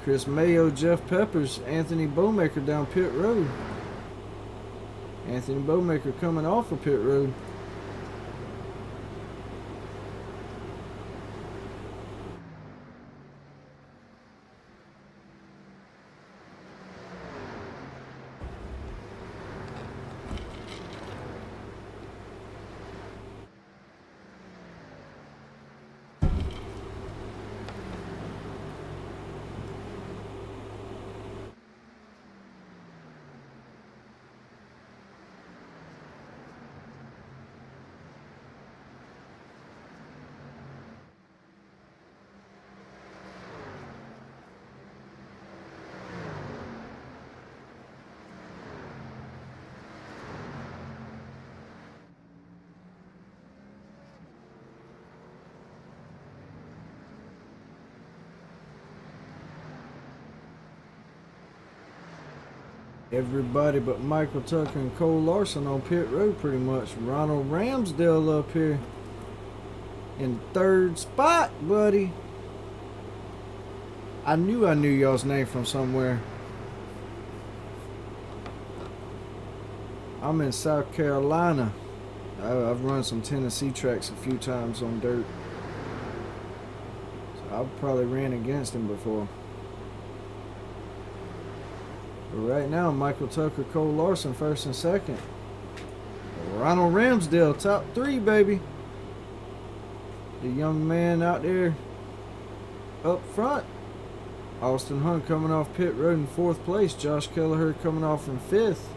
Chris Mayo, Jeff Peppers, Anthony Bowmaker down pit road. Anthony Bowmaker coming off of pit road. Everybody but Michael Tucker and Cole Larson on pit road pretty much. Ronald Ramsdale up here in 3rd spot, buddy. I knew y'all's name from somewhere. I'm in South Carolina. I've run some Tennessee tracks a few times on dirt. So I've probably ran against him before. But right now, Michael Tucker, Cole Larson, 1st and 2nd. Ronald Ramsdale, top 3, baby. The young man out there up front. Austin Hunn coming off pit road in 4th place. Josh Kelleher coming off in 5th.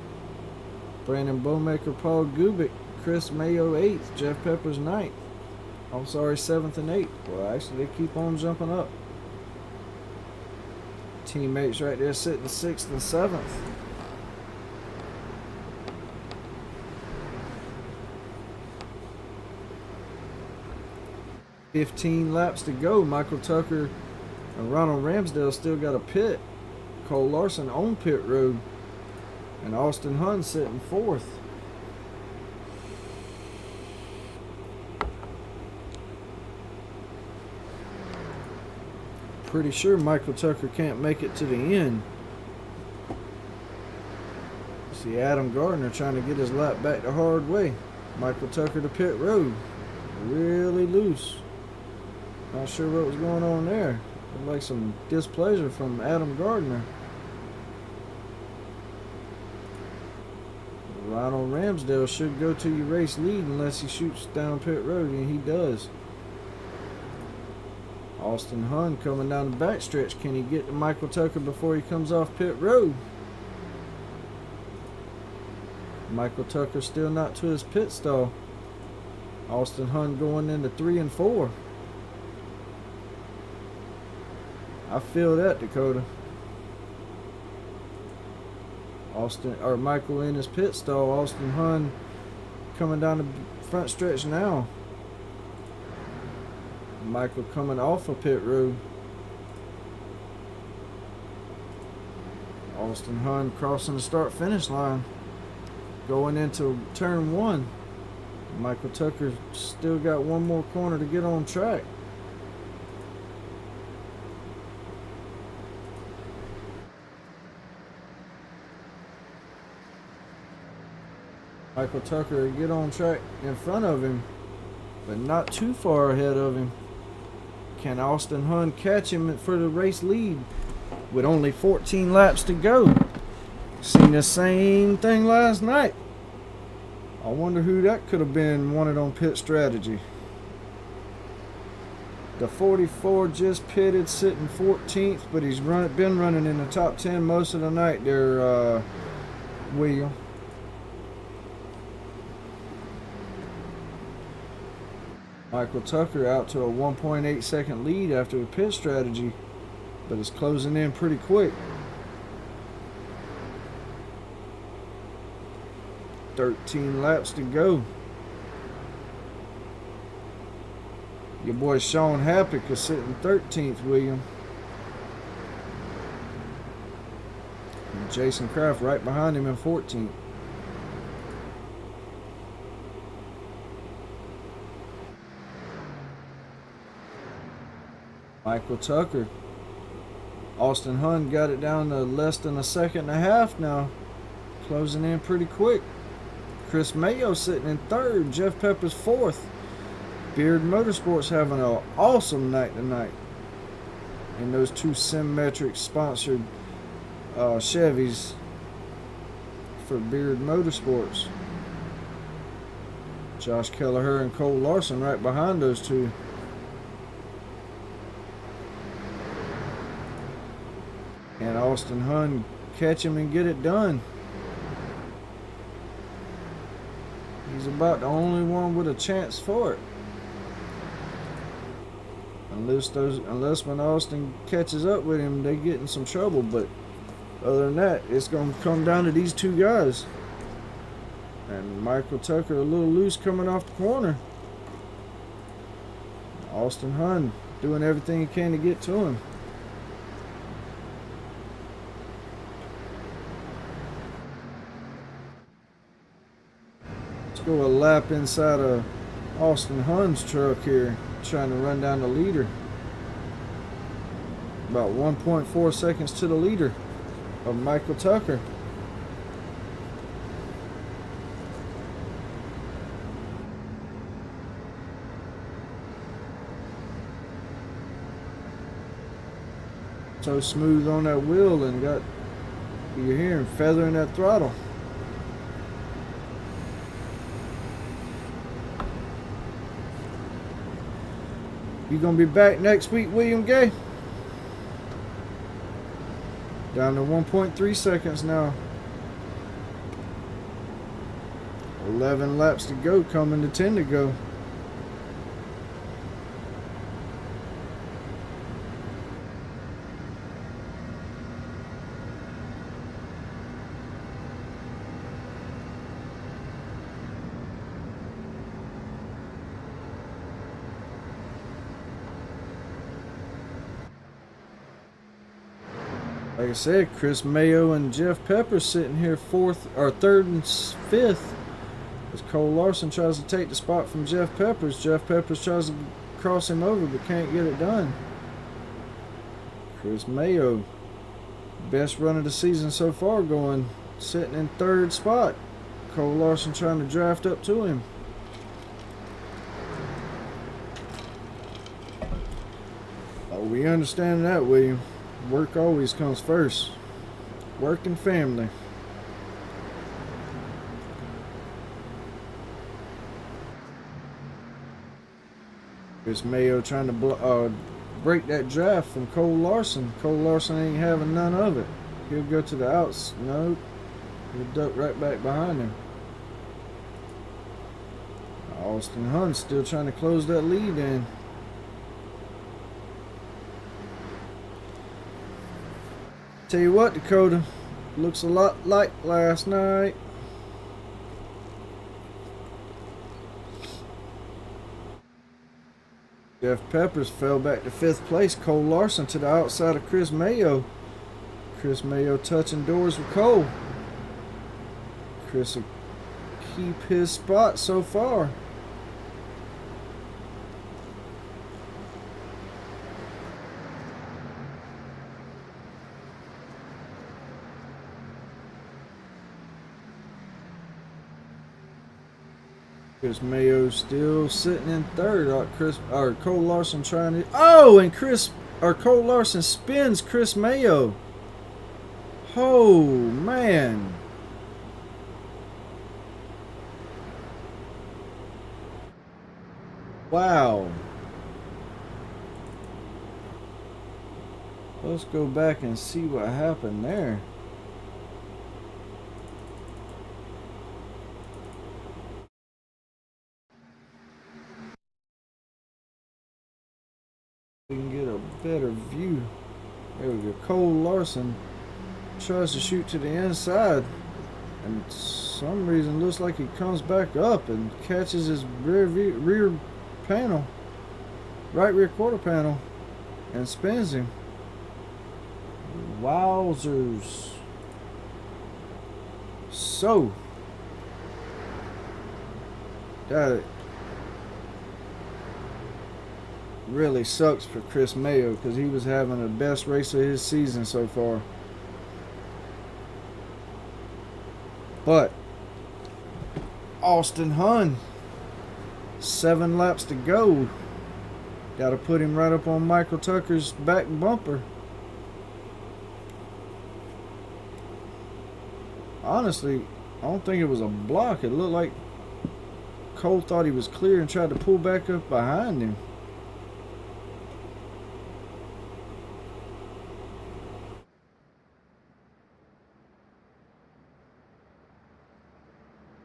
Brandon Bowmaker, Paul Gubick, Chris Mayo 8th, Jeff Peppers 9th. I'm sorry, 7th and 8th. Well, actually, they keep on jumping up. Teammates right there sitting 6th and 7th. $15 laps to go. Michael Tucker and Ronald Ramsdale still got a pit. Cole Larson on pit road. And Austin Hunn sitting 4th. Pretty sure Michael Tucker can't make it to the end. See Adam Gardner trying to get his lap back the hard way. Michael Tucker to pit road. Really loose. Not sure what was going on there. Looked like some displeasure from Adam Gardner. Ronald Ramsdale should go to your race lead unless he shoots down pit road, and he does. Austin Hunn coming down the backstretch. Can he get to Michael Tucker before he comes off pit road? Michael Tucker still not to his pit stall. Austin Hunn going into 3 and 4. I feel that, Dakota. Michael in his pit stall. Austin Hunn coming down the front stretch now. Michael coming off of pit road. Austin Hunn crossing the start finish line. Going into turn 1. Michael Tucker still got one more corner to get on track. Michael Tucker will get on track in front of him, but not too far ahead of him. Can Austin Hunn catch him for the race lead with only 14 laps to go? Seen the same thing last night. I wonder who that could have been wanted on pit strategy. The 44 just pitted, sitting 14th, but he's been running in the top 10 most of the night there, William. Michael Tucker out to a 1.8 second lead after the pit strategy, but it's closing in pretty quick. 13 laps to go. Your boy Sean Happick is sitting 13th, William. And Jason Kraft right behind him in 14th. Michael Tucker. Austin Hunn got it down to less than a second and a half now. Closing in pretty quick. Chris Mayo sitting in 3rd. Jeff Pepper's 4th. Beard Motorsports having an awesome night tonight. And those two SimMetrics sponsored Chevys for Beard Motorsports. Josh Kelleher and Cole Larson right behind those two. And Austin Hunn catch him and get it done. He's about the only one with a chance for it. Unless when Austin catches up with him, they get in some trouble. But other than that, it's going to come down to these two guys. And Michael Tucker a little loose coming off the corner. Austin Hunn doing everything he can to get to him. Let's go a lap inside of Austin Hunn's truck here, trying to run down the leader. About 1.4 seconds to the leader of Michael Tucker. So smooth on that wheel, and you're hearing feathering that throttle. You gonna be back next week, William Gay? Down to 1.3 seconds now. 11 laps to go, coming to 10 to go. Like I said, Chris Mayo and Jeff Pepper sitting here 3rd and 5th. As Cole Larson tries to take the spot from Jeff Peppers. Jeff Peppers tries to cross him over but can't get it done. Chris Mayo, best run of the season so far, sitting in 3rd spot. Cole Larson trying to draft up to him. We understand that, William. Work always comes first. Work and family. Chris Mayo trying to break that draft from Cole Larson. Cole Larson ain't having none of it. He'll go to the outs. No. He'll duck right back behind him. Austin Hunt still trying to close that lead in. Tell you what, Dakota, looks a lot like last night. Jeff Peppers fell back to 5th place. Cole Larson to the outside of Chris Mayo. Chris Mayo touching doors with Cole. Chris will keep his spot so far. Chris Mayo still sitting in 3rd. Cole Larson trying to. Oh, and Cole Larson spins Chris Mayo. Oh man. Wow. Let's go back and see what happened there. We can get a better view. There we go. Cole Larson tries to shoot to the inside, and for some reason looks like he comes back up and catches his rear panel, right rear quarter panel, and spins him. Wowzers. So that really sucks for Chris Mayo because he was having the best race of his season so far. But Austin Hunt, 7 laps to go. Got to put him right up on Michael Tucker's back bumper. Honestly, I don't think it was a block. It looked like Cole thought he was clear and tried to pull back up behind him.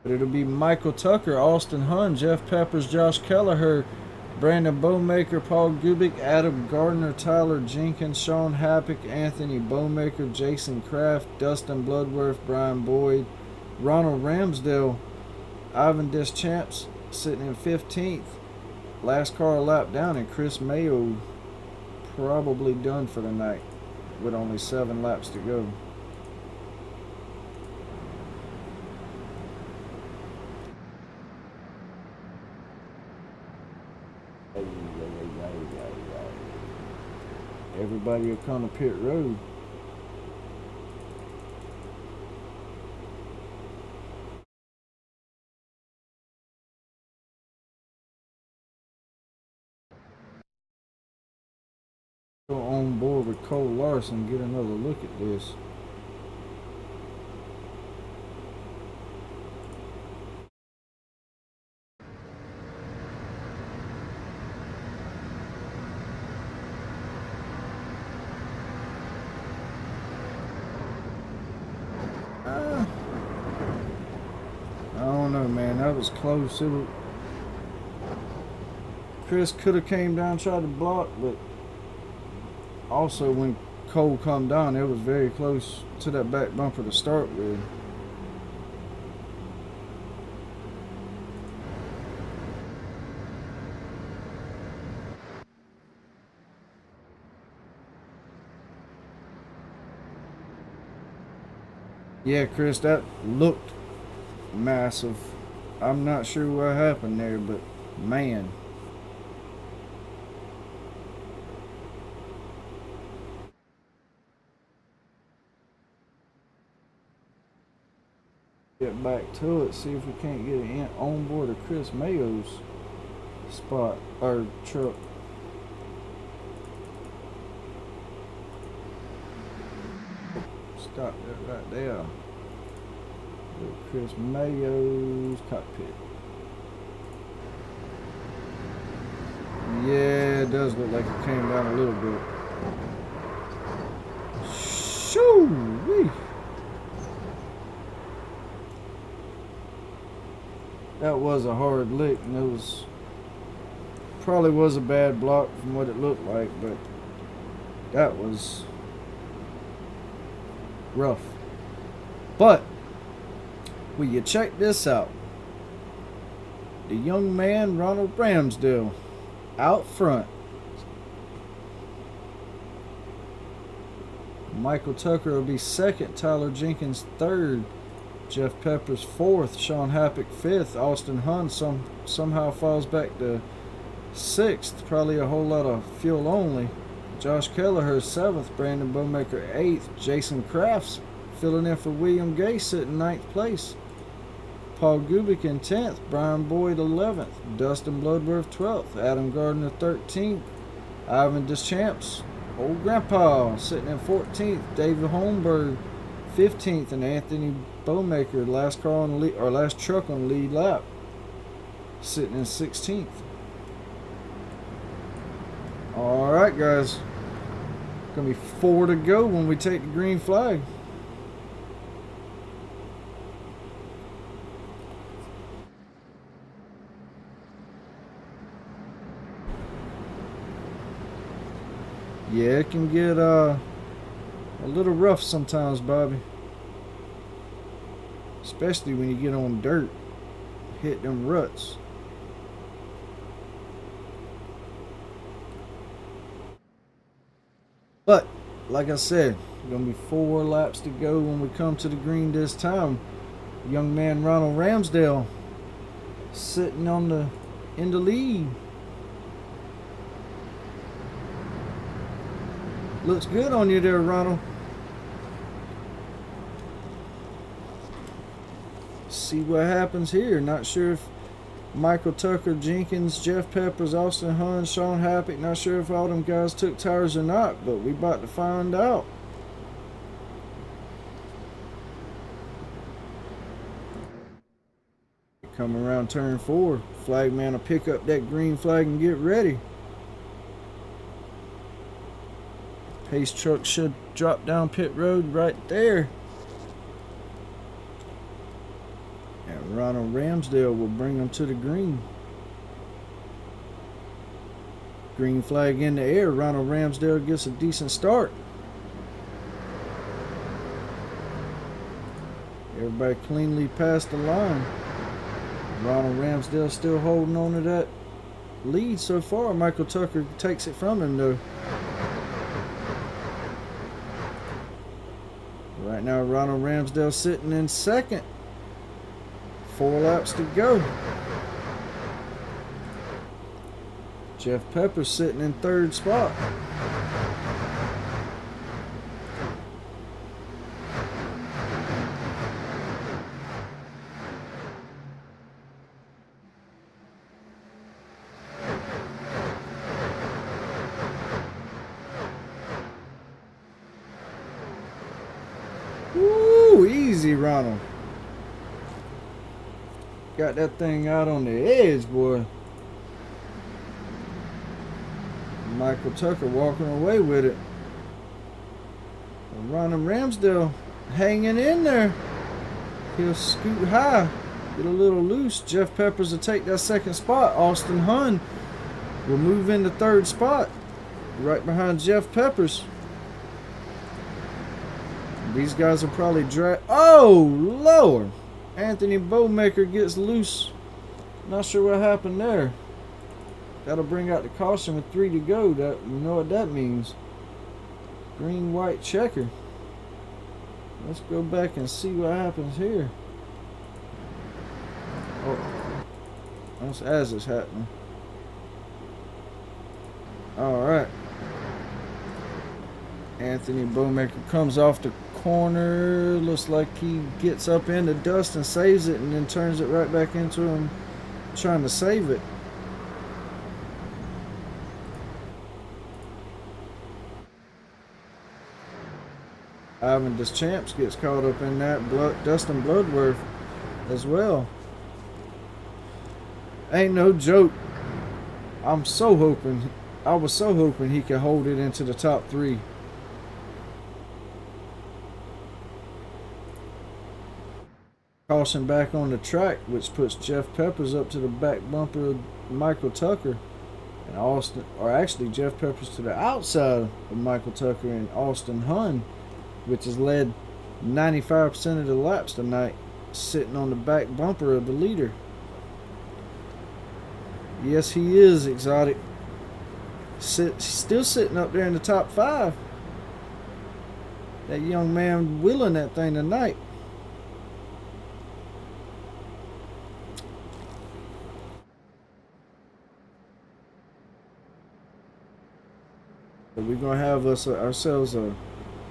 But it'll be Michael Tucker, Austin Hunt, Jeff Peppers, Josh Kelleher, Brandon Bowmaker, Paul Gubick, Adam Gardner, Tyler Jenkins, Sean Happick, Anthony Bowmaker, Jason Kraft, Dustin Bloodworth, Brian Boyd, Ronald Ramsdale, Ivan Deschamps sitting in 15th. Last car a lap down, and Chris Mayo probably done for the night with only 7 laps to go. Everybody will come to pit road. Go on board with Cole Larson, get another look at this. I don't know, man. That was close. Chris could have came down and tried to block, but also when Cole come down, it was very close to that back bumper to start with. Yeah, Chris, that looked massive. I'm not sure what happened there, but man. Get back to it, see if we can't get it on board of Chris Mayo's spot or truck. cockpit right there. Little Chris Mayo's cockpit. Yeah, it does look like it came down a little bit. Shoo-wee. That was a hard lick, and it was probably was a bad block from what it looked like, but that was rough. But will you check this out? The young man Ronald Ramsdale out front. Michael Tucker will be second, Tyler Jenkins third, Jeff Peppers fourth, Sean Happick fifth, Austin Hunn somehow falls back to sixth, probably a whole lot of fuel only. Josh Kelleher seventh, Brandon Bowmaker eighth, Jason Crafts filling in for William Gay sitting ninth place, Paul Gubick in 10th, Brian Boyd 11th, Dustin Bloodworth 12th, Adam Gardner 13th, Ivan Deschamps, old grandpa, sitting in 14th, David Holmberg 15th, and Anthony Bowmaker, last car on the lead, or last truck on the lead lap, sitting in 16th. All right, guys, gonna be 4 to go when we take the green flag. Yeah, it can get a little rough sometimes, Bobby. Especially when you get on dirt, hit them ruts. But, like I said, going to be 4 laps to go when we come to the green this time. Young man Ronald Ramsdale sitting in the lead. Looks good on you there, Ronald. See what happens here. Not sure if Michael Tucker, Jenkins, Jeff Peppers, Austin Hunn, Sean Happick, not sure if all them guys took tires or not, but we about to find out. Coming around turn 4. Flagman will pick up that green flag and get ready. Pace truck should drop down pit road right there. And Ronald Ramsdale will bring them to the green. Green flag in the air. Ronald Ramsdale gets a decent start. Everybody cleanly past the line. Ronald Ramsdale still holding on to that lead so far. Michael Tucker takes it from him though. Right now, Ronald Ramsdale sitting in second. 4 laps to go. Jeff Peppers sitting in third spot. Woo, easy, Ronald. Got that thing out on the edge, boy. Michael Tucker walking away with it. Ronald Ramsdale hanging in there. He'll scoot high, get a little loose. Jeff Peppers will take that second spot. Austin Hunn will move into third spot, right behind Jeff Peppers. These guys will probably drag. Oh, Lord. Anthony Bowmaker gets loose. Not sure what happened there. That'll bring out the caution with 3 to go. You know what that means. Green, white checker. Let's go back and see what happens here. Oh, that's as it's happening. Alright. Anthony Bowmaker comes off the corner. Looks like he gets up in the dust and saves it, and then turns it right back into him trying to save it. Ivan Deschamps gets caught up in that. Dustin Bloodworth as well. Ain't no joke. I was so hoping he could hold it into the top 3. Caution back on the track, which puts Jeff Peppers up to the back bumper of Michael Tucker and Austin, or actually Jeff Peppers to the outside of Michael Tucker and Austin Hunn, which has led 95% of the laps tonight, sitting on the back bumper of the leader. Yes, he is exotic. Still sitting up there in the top 5. That young man wheeling that thing tonight. But we're going to have ourselves a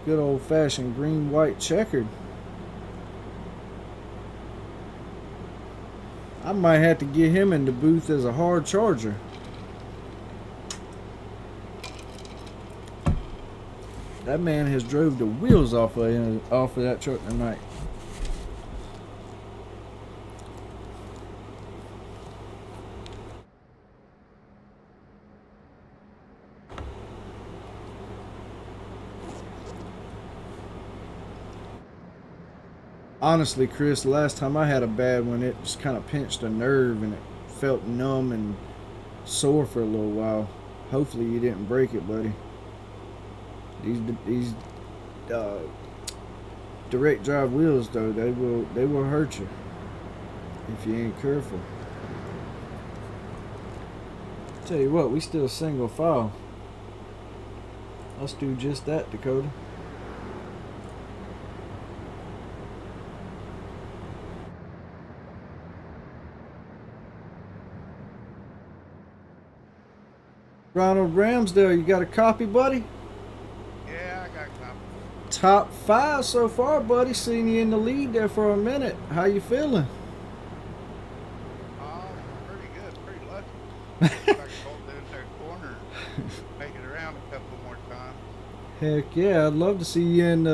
good old-fashioned green-white checkered. I might have to get him in the booth as a hard charger. That man has drove the wheels off of that truck tonight. Honestly, Chris, last time I had a bad one, it just kind of pinched a nerve and it felt numb and sore for a little while. Hopefully you didn't break it, buddy. These direct drive wheels, though, they will hurt you if you ain't careful. Tell you what, we still single file. Let's do just that, Dakota. Ronald Ramsdale, you got a copy, buddy? Yeah, I got a copy. Top 5 so far, buddy. Seen you in the lead there for a minute. How you feeling? Oh, pretty good, pretty lucky. If I can hold down their corner, make it around a couple more times. Heck yeah, I'd love to see you in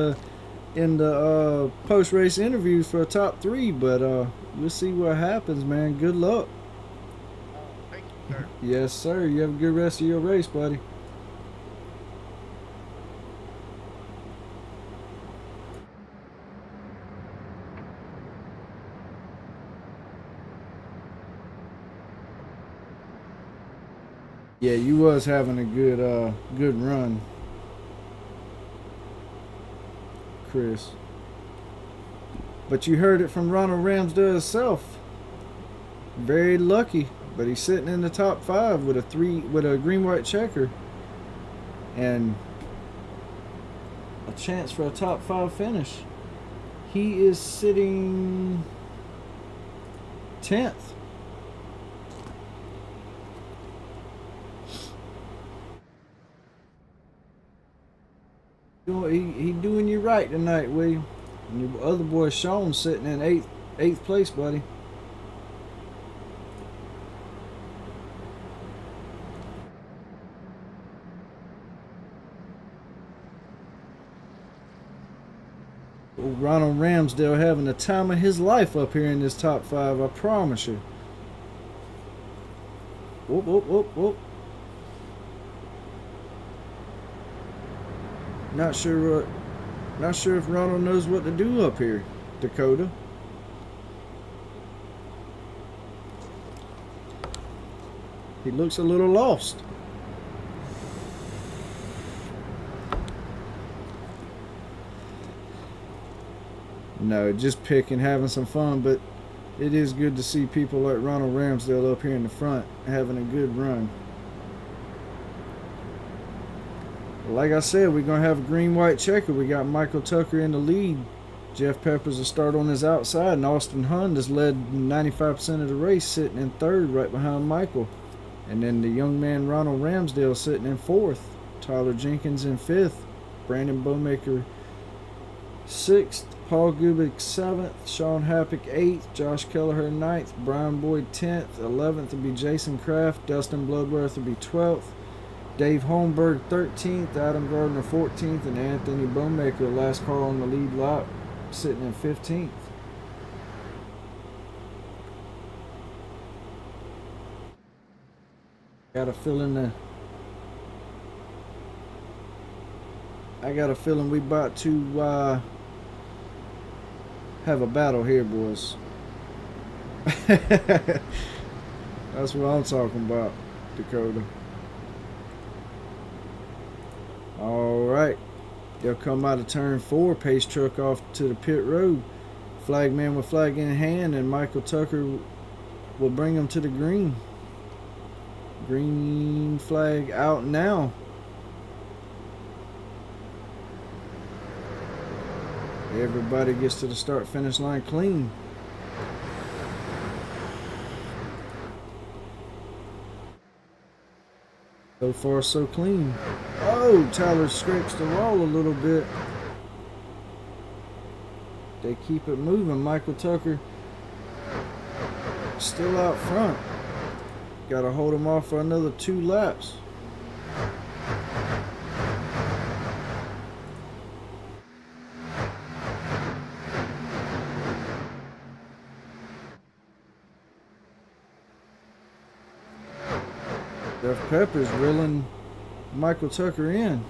the post-race interviews for a top 3, but we'll see what happens, man. Good luck. Thank you, sir. Yes, sir. You have a good rest of your race, buddy. Yeah, you was having a good run, Chris. But you heard it from Ronald Ramsdale himself. Very lucky, but he's sitting in the top 5 with a green-white checker and a chance for a top 5 finish. He is sitting 10th. He doing you right tonight, William. And your other boy Sean sitting in eighth place, buddy. Old Ronald Ramsdale having the time of his life up here in this top 5, I promise you. Whoop, whoop, whoop, whoop. Not sure if Ronald knows what to do up here, Dakota. He looks a little lost. No, just picking, having some fun, but it is good to see people like Ronald Ramsdale up here in the front having a good run. Like I said, we're going to have a green-white checker. We got Michael Tucker in the lead. Jeff Peppers will start on his outside, and Austin Hunn has led 95% of the race, sitting in 3rd right behind Michael. And then the young man Ronald Ramsdale sitting in 4th. Tyler Jenkins in 5th. Brandon Bowmaker 6th. Paul Gubick 7th. Sean Happick 8th. Josh Kelleher 9th. Brian Boyd 10th. 11th will be Jason Kraft. Dustin Bloodworth will be 12th. Dave Holmberg 13th, Adam Gardner 14th, and Anthony Bowmaker, last car on the lead lap, sitting in 15th. Got a feeling we about to have a battle here, boys. That's what I'm talking about, Dakota. Alright. They'll come out of turn 4, pace truck off to the pit road. Flagman with flag in hand, and Michael Tucker will bring them to the green. Green flag out now. Everybody gets to the start finish line clean. So far so clean. Oh, Tyler scrapes the wall a little bit. They keep it moving. Michael Tucker still out front. Got to hold him off for another 2 laps. Jeff Pepper's reeling Michael Tucker in.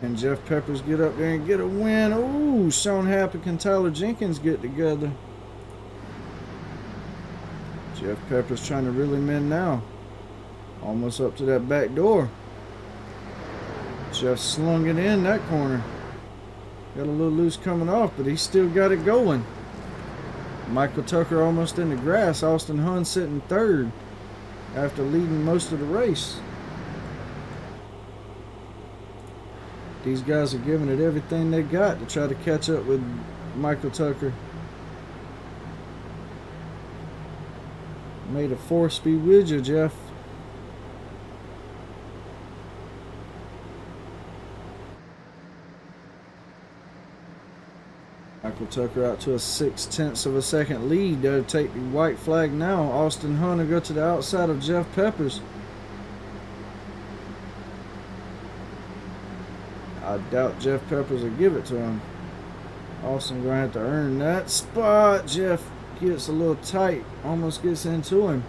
And Jeff Peppers get up there and get a win. Ooh, Sean Happick and Tyler Jenkins get together. Jeff Peppers trying to reel him in now. Almost up to that back door. Jeff slung it in that corner. Got a little loose coming off, but he still got it going. Michael Tucker almost in the grass. Austin Hunn sitting third after leading most of the race. These guys are giving it everything they got to try to catch up with Michael Tucker. May the force be with you, Jeff. Michael Tucker out to a 0.6 of a second lead. They'll take the white flag now. Austin Hunn will go to the outside of Jeff Peppers. I doubt Jeff Peppers will give it to him. Austin gonna have to earn that spot. Jeff gets a little tight, almost gets into him.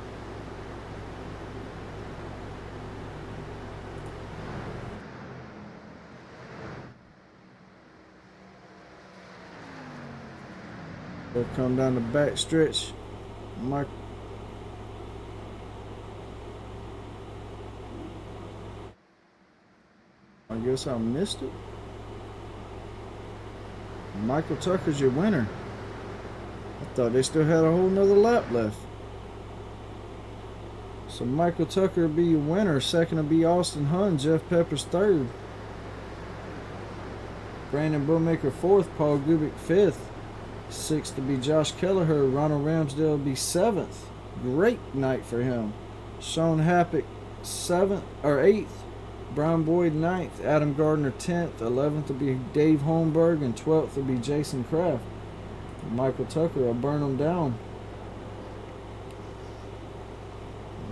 They'll come down the back stretch. Mike. I guess I missed it. Michael Tucker's your winner. I thought they still had a whole nother lap left. So Michael Tucker will be your winner. Second will be Austin Hunn. Jeff Peppers third. Brandon Bowmaker fourth. Paul Gubick fifth. Sixth to be Josh Kelleher. Ronald Ramsdale will be seventh. Great night for him. Sean Happick seventh or eighth. Brian Boyd 9th, Adam Gardner 10th, 11th will be Dave Holmberg, and 12th will be Jason Kraft. Michael Tucker will burn them down.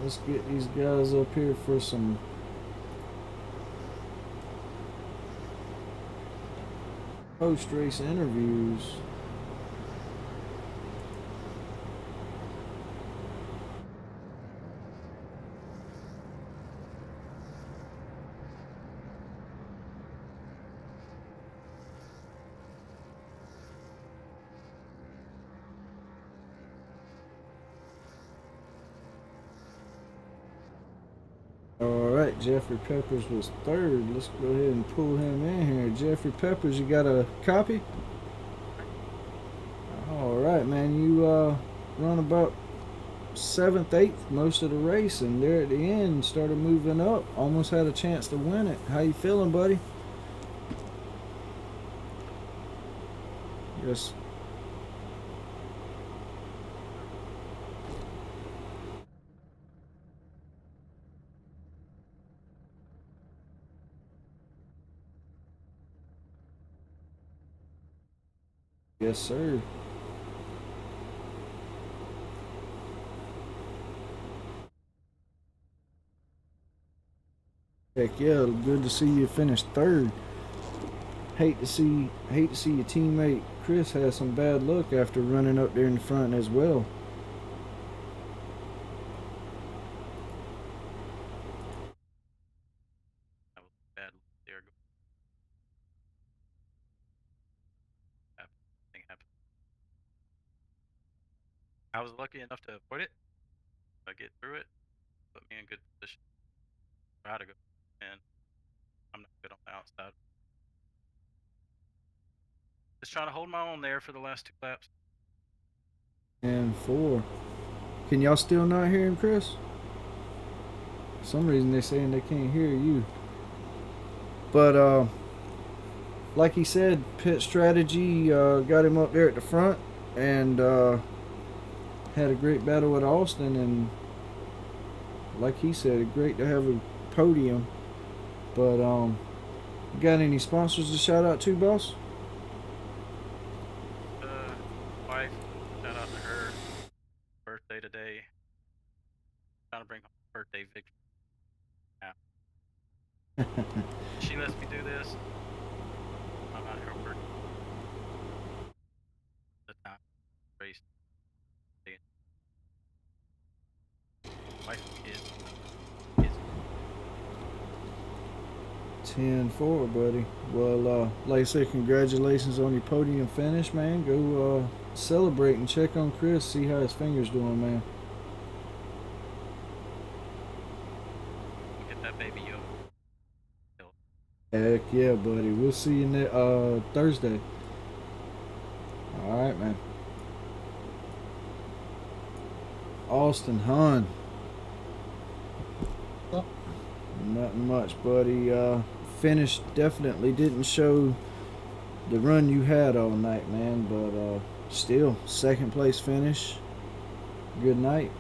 Let's get these guys up here for some post-race interviews. Alright, Jeffrey Peppers was third. Let's go ahead and pull him in here. Jeffrey Peppers, you got a copy? Alright, man, you run about 7th, 8th most of the race, and there at the end started moving up. Almost had a chance to win it. How you feeling, buddy? Yes. Yes, sir. Heck yeah, good to see you finish third. Hate to see your teammate Chris has some bad luck after running up there in the front as well. That was bad there. Thing happened. I was lucky enough to avoid it. I get through it, put me in good position. Try to go, and I'm not good on the outside. Just trying to hold my own there for the last 2 laps. And 4. Can y'all still not hear him, Chris? For some reason they're saying they can't hear you. But like he said, pit strategy got him up there at the front, and had a great battle with Austin, and like he said, great to have a podium. But got any sponsors to shout out to, boss? Wife, shout out to her. Birthday today. Trying to bring home birthday victory. Yeah. She lets me do this. I'm not her birthday. The time race. Wife is 10-4, buddy. Well, like I said, congratulations on your podium finish, man. Go celebrate and check on Chris, see how his finger's doing, man. get that baby yo. Heck yeah, buddy. We'll see you Thursday. All right, man. Austin Hahn. Oh. Nothing much, buddy. Finish definitely didn't show the run you had all night, man. But still, second place finish. Good night.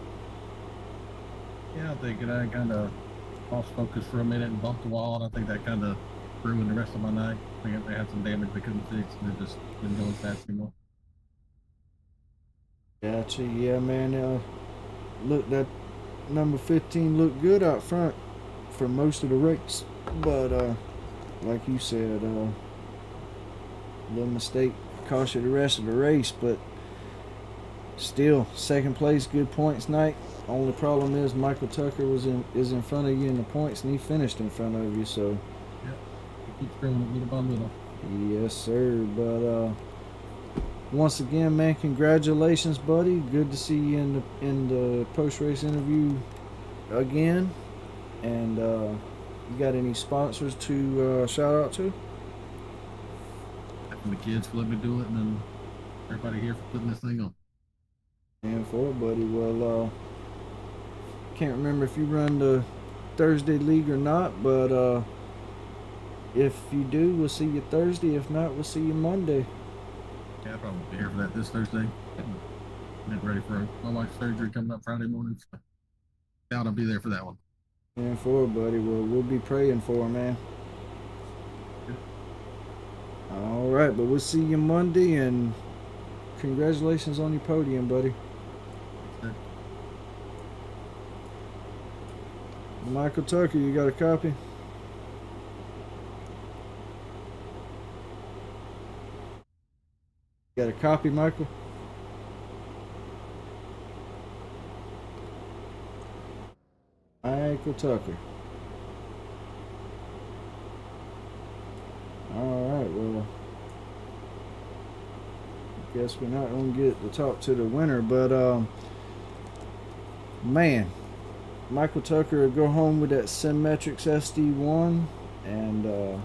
Yeah, I think I kind of lost focus for a minute and bumped the wall, and I think that kind of ruined the rest of my night. I think they had some damage they couldn't fix, and they just didn't go as fast anymore. Gotcha. Yeah, man. Look, that number 15 looked good out front for most of the race, but like you said, little mistake cost you the rest of the race. But still, second place, good points night. Only problem is Michael Tucker is in front of you in the points, and he finished in front of you. So Yep, he keeps growing it little by little. yes, sir. But once again, man, congratulations, buddy. Good to see you in the post-race interview again. And you got any sponsors to shout out to? From the kids for letting me do it, and then everybody here for putting this thing on. And for it, buddy. Well, can't remember if you run the Thursday league or not, but if you do, we'll see you Thursday. If not, we'll see you Monday. Yeah, I probably won't be here for that this Thursday. Getting ready for my wife's surgery coming up Friday morning. So doubt I'll be there for that one. And for it, buddy. Well, we'll be praying for him, man. All right, but we'll see you Monday, and congratulations on your podium, buddy. Thanks, Michael Tucker, you got a copy? Got a copy, Michael? Michael Tucker. Alright, well, I guess we're not going to get to talk to the winner, but, man, Michael Tucker will go home with that SimMetrics SD1, and, oh,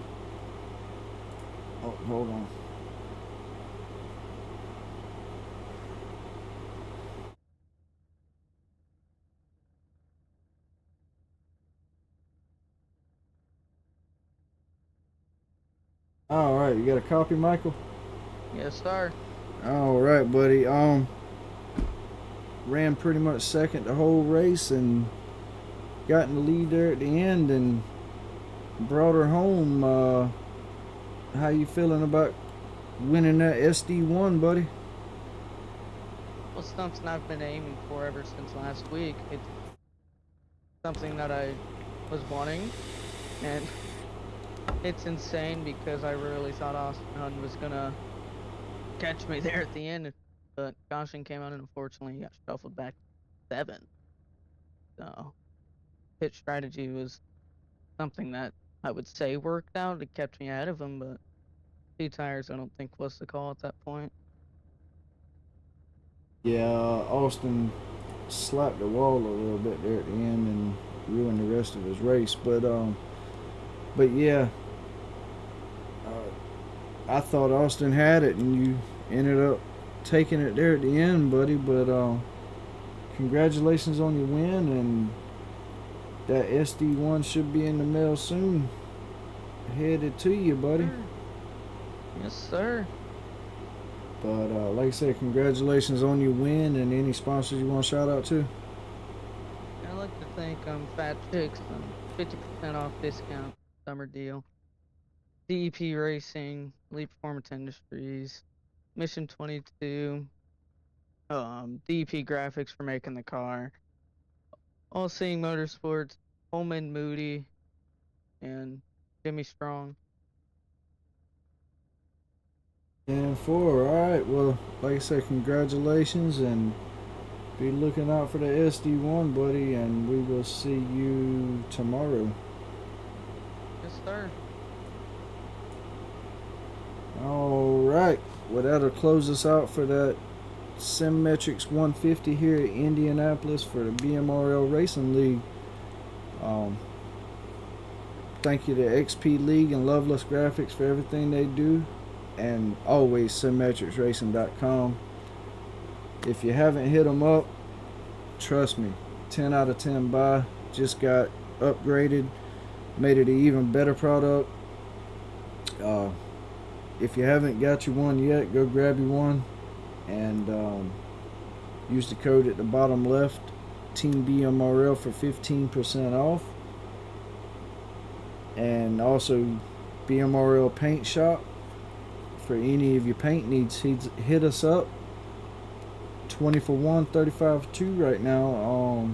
hold on. All right, you got a copy, Michael? Yes, sir. All right, buddy. Ran pretty much second the whole race and got in the lead there at the end and brought her home. How you feeling about winning that SD1, buddy? Well, something I've been aiming for ever since last week. It's something that I was wanting, And it's insane because I really thought Austin Hunt was gonna catch me there at the end, but caution came out and unfortunately he got shuffled back to 7. So pit strategy was something that I would say worked out. It kept me ahead of him, but 2 tires I don't think was the call at that point. Yeah, Austin slapped the wall a little bit there at the end and ruined the rest of his race. But yeah, I thought Austin had it, and you ended up taking it there at the end, buddy. But congratulations on your win, and that SD1 should be in the mail soon. Headed to you, buddy. Yes, sir. But like I said, congratulations on your win, and any sponsors you want to shout out to. I'd like to thank Fat Chicks, 50% off discount summer deal. DEP Racing, Elite Performance Industries, Mission 22, DEP Graphics for making the car, All Seeing Motorsports, Holman Moody, and Jimmy Strong. And 4, alright, well, like I said, congratulations, and be looking out for the SD1, buddy, and we will see you tomorrow. Yes, sir. Alright, well, that'll close us out for that SimMetrics 150 here at Indianapolis for the BMRL Racing League. Thank you to XP League and Loveless Graphics for everything they do, and always SimMetricsRacing.com. If you haven't hit them up, trust me, 10 out of 10 buy. Just got upgraded, made it an even better product. If you haven't got you one yet, go grab you one, and use the code at the bottom left, Team BMRL, for 15% off. And also BMRL Paint Shop for any of your paint needs. Hit us up. 20 for 1, 35 for 2 right now.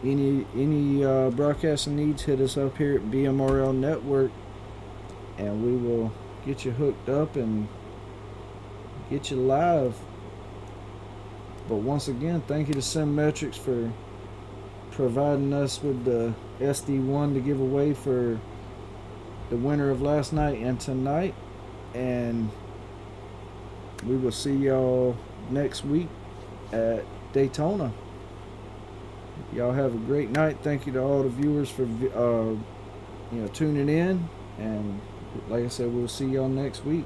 Any broadcasting needs, hit us up here at BMRL Network, and we will get you hooked up and get you live. But once again, thank you to SimMetrics for providing us with the SD1 to give away for the winner of last night and tonight. And we will see y'all next week at Daytona. Y'all have a great night. Thank you to all the viewers for tuning in, and like I said, we'll see y'all next week.